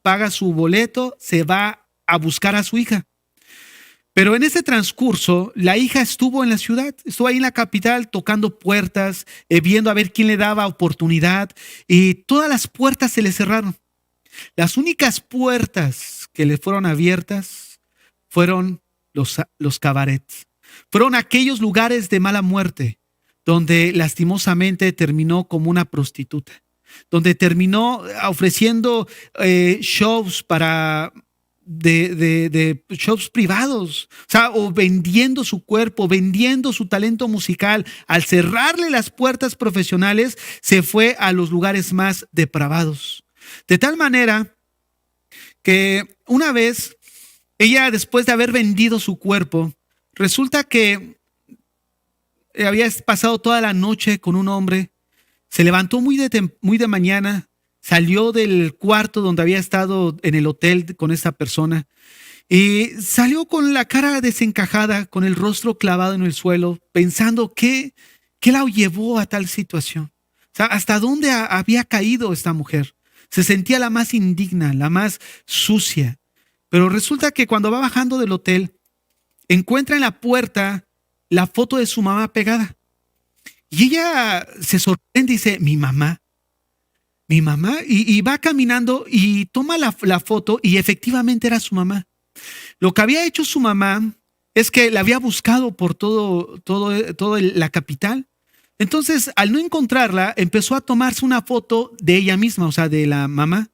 paga su boleto, se va a buscar a su hija. Pero en ese transcurso, la hija estuvo en la ciudad, estuvo ahí en la capital tocando puertas, viendo a ver quién le daba oportunidad, y todas las puertas se le cerraron. Las únicas puertas que le fueron abiertas fueron los cabarets. Fueron aquellos lugares de mala muerte, donde lastimosamente terminó como una prostituta, donde terminó ofreciendo shows de shows privados, o sea, o vendiendo su cuerpo, vendiendo su talento musical. Al cerrarle las puertas profesionales, se fue a los lugares más depravados. De tal manera que una vez, ella, después de haber vendido su cuerpo, resulta que había pasado toda la noche con un hombre, se levantó muy de mañana, salió del cuarto donde había estado en el hotel con esta persona y salió con la cara desencajada, con el rostro clavado en el suelo, pensando qué la llevó a tal situación. O sea, ¿hasta dónde había caído esta mujer? Se sentía la más indigna, la más sucia. Pero resulta que cuando va bajando del hotel, encuentra en la puerta la foto de su mamá pegada. Y ella se sorprende y dice, mi mamá, y va caminando y toma la foto y efectivamente era su mamá. Lo que había hecho su mamá es que la había buscado por toda la capital. Entonces, al no encontrarla, empezó a tomarse una foto de ella misma, o sea, de la mamá.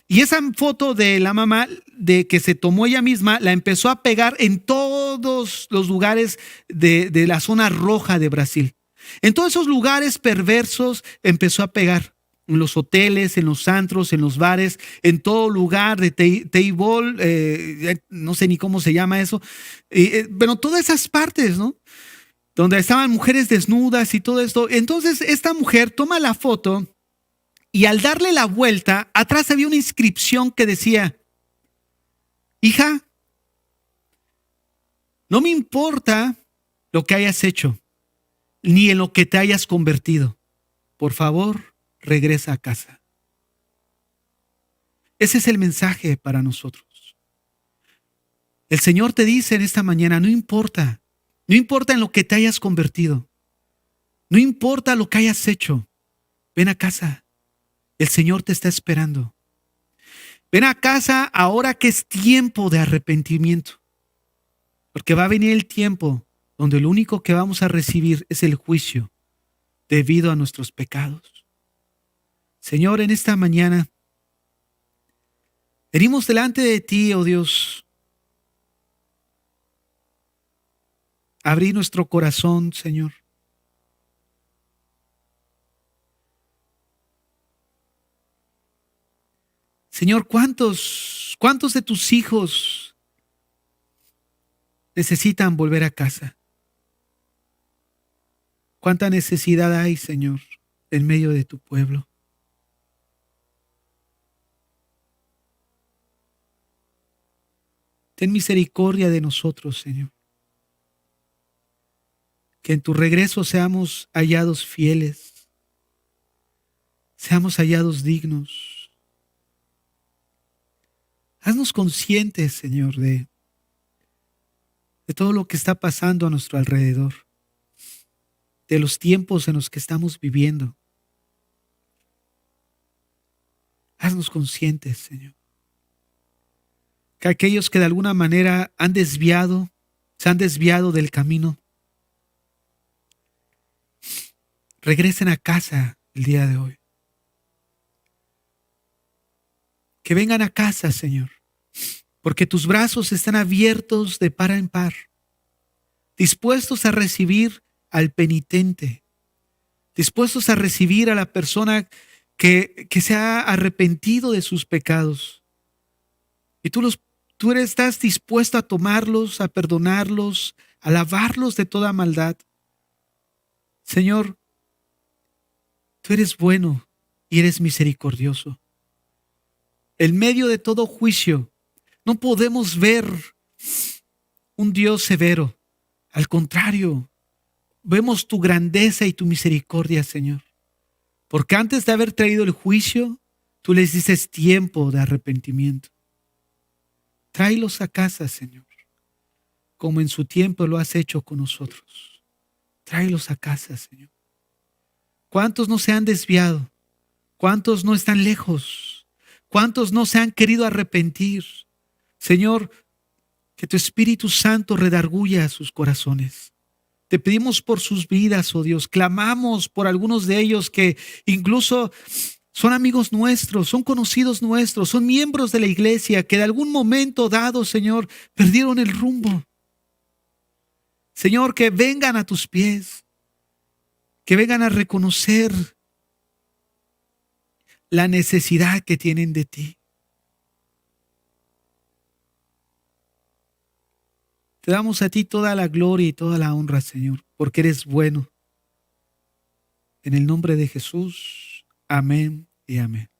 Y esa foto de la mamá, de que se tomó ella misma, la empezó a pegar en todos los lugares de la zona roja de Brasil. En todos esos lugares perversos empezó a pegar. En los hoteles, en los antros, en los bares, en todo lugar de table, no sé ni cómo se llama eso, pero todas esas partes, ¿no? Donde estaban mujeres desnudas y todo esto. Entonces esta mujer toma la foto y al darle la vuelta, atrás había una inscripción que decía, hija, no me importa lo que hayas hecho, ni en lo que te hayas convertido. Por favor, regresa a casa. Ese es el mensaje para nosotros. El Señor te dice en esta mañana, no importa en lo que te hayas convertido, no importa lo que hayas hecho, ven a casa. El Señor te está esperando. Ven a casa ahora que es tiempo de arrepentimiento, porque va a venir el tiempo donde lo único que vamos a recibir es el juicio debido a nuestros pecados. Señor, en esta mañana venimos delante de ti, oh Dios, a abrir nuestro corazón, Señor. Señor, ¿cuántos de tus hijos necesitan volver a casa? ¿Cuánta necesidad hay, Señor, en medio de tu pueblo? Ten misericordia de nosotros, Señor. Que en tu regreso seamos hallados fieles, seamos hallados dignos. Haznos conscientes, Señor, de todo lo que está pasando a nuestro alrededor, de los tiempos en los que estamos viviendo. Haznos conscientes, Señor, que aquellos que de alguna manera se han desviado del camino, regresen a casa el día de hoy. Que vengan a casa, Señor, porque tus brazos están abiertos de par en par, dispuestos a recibir al penitente, dispuestos a recibir a la persona que se ha arrepentido de sus pecados. Y estás dispuesto a tomarlos, a perdonarlos, a lavarlos de toda maldad. Señor, tú eres bueno y eres misericordioso. En medio de todo juicio, no podemos ver un Dios severo. Al contrario, vemos tu grandeza y tu misericordia, Señor. Porque antes de haber traído el juicio, tú les dices tiempo de arrepentimiento. Tráelos a casa, Señor, como en su tiempo lo has hecho con nosotros. Tráelos a casa, Señor. ¿Cuántos no se han desviado? ¿Cuántos no están lejos? ¿Cuántos no se han querido arrepentir? Señor, que tu Espíritu Santo redarguya sus corazones. Te pedimos por sus vidas, oh Dios. Clamamos por algunos de ellos que incluso son amigos nuestros, son conocidos nuestros, son miembros de la iglesia que de algún momento dado, Señor, perdieron el rumbo. Señor, que vengan a tus pies, que vengan a reconocer la necesidad que tienen de ti. Te damos a ti toda la gloria y toda la honra, Señor, porque eres bueno. En el nombre de Jesús, amén y amén.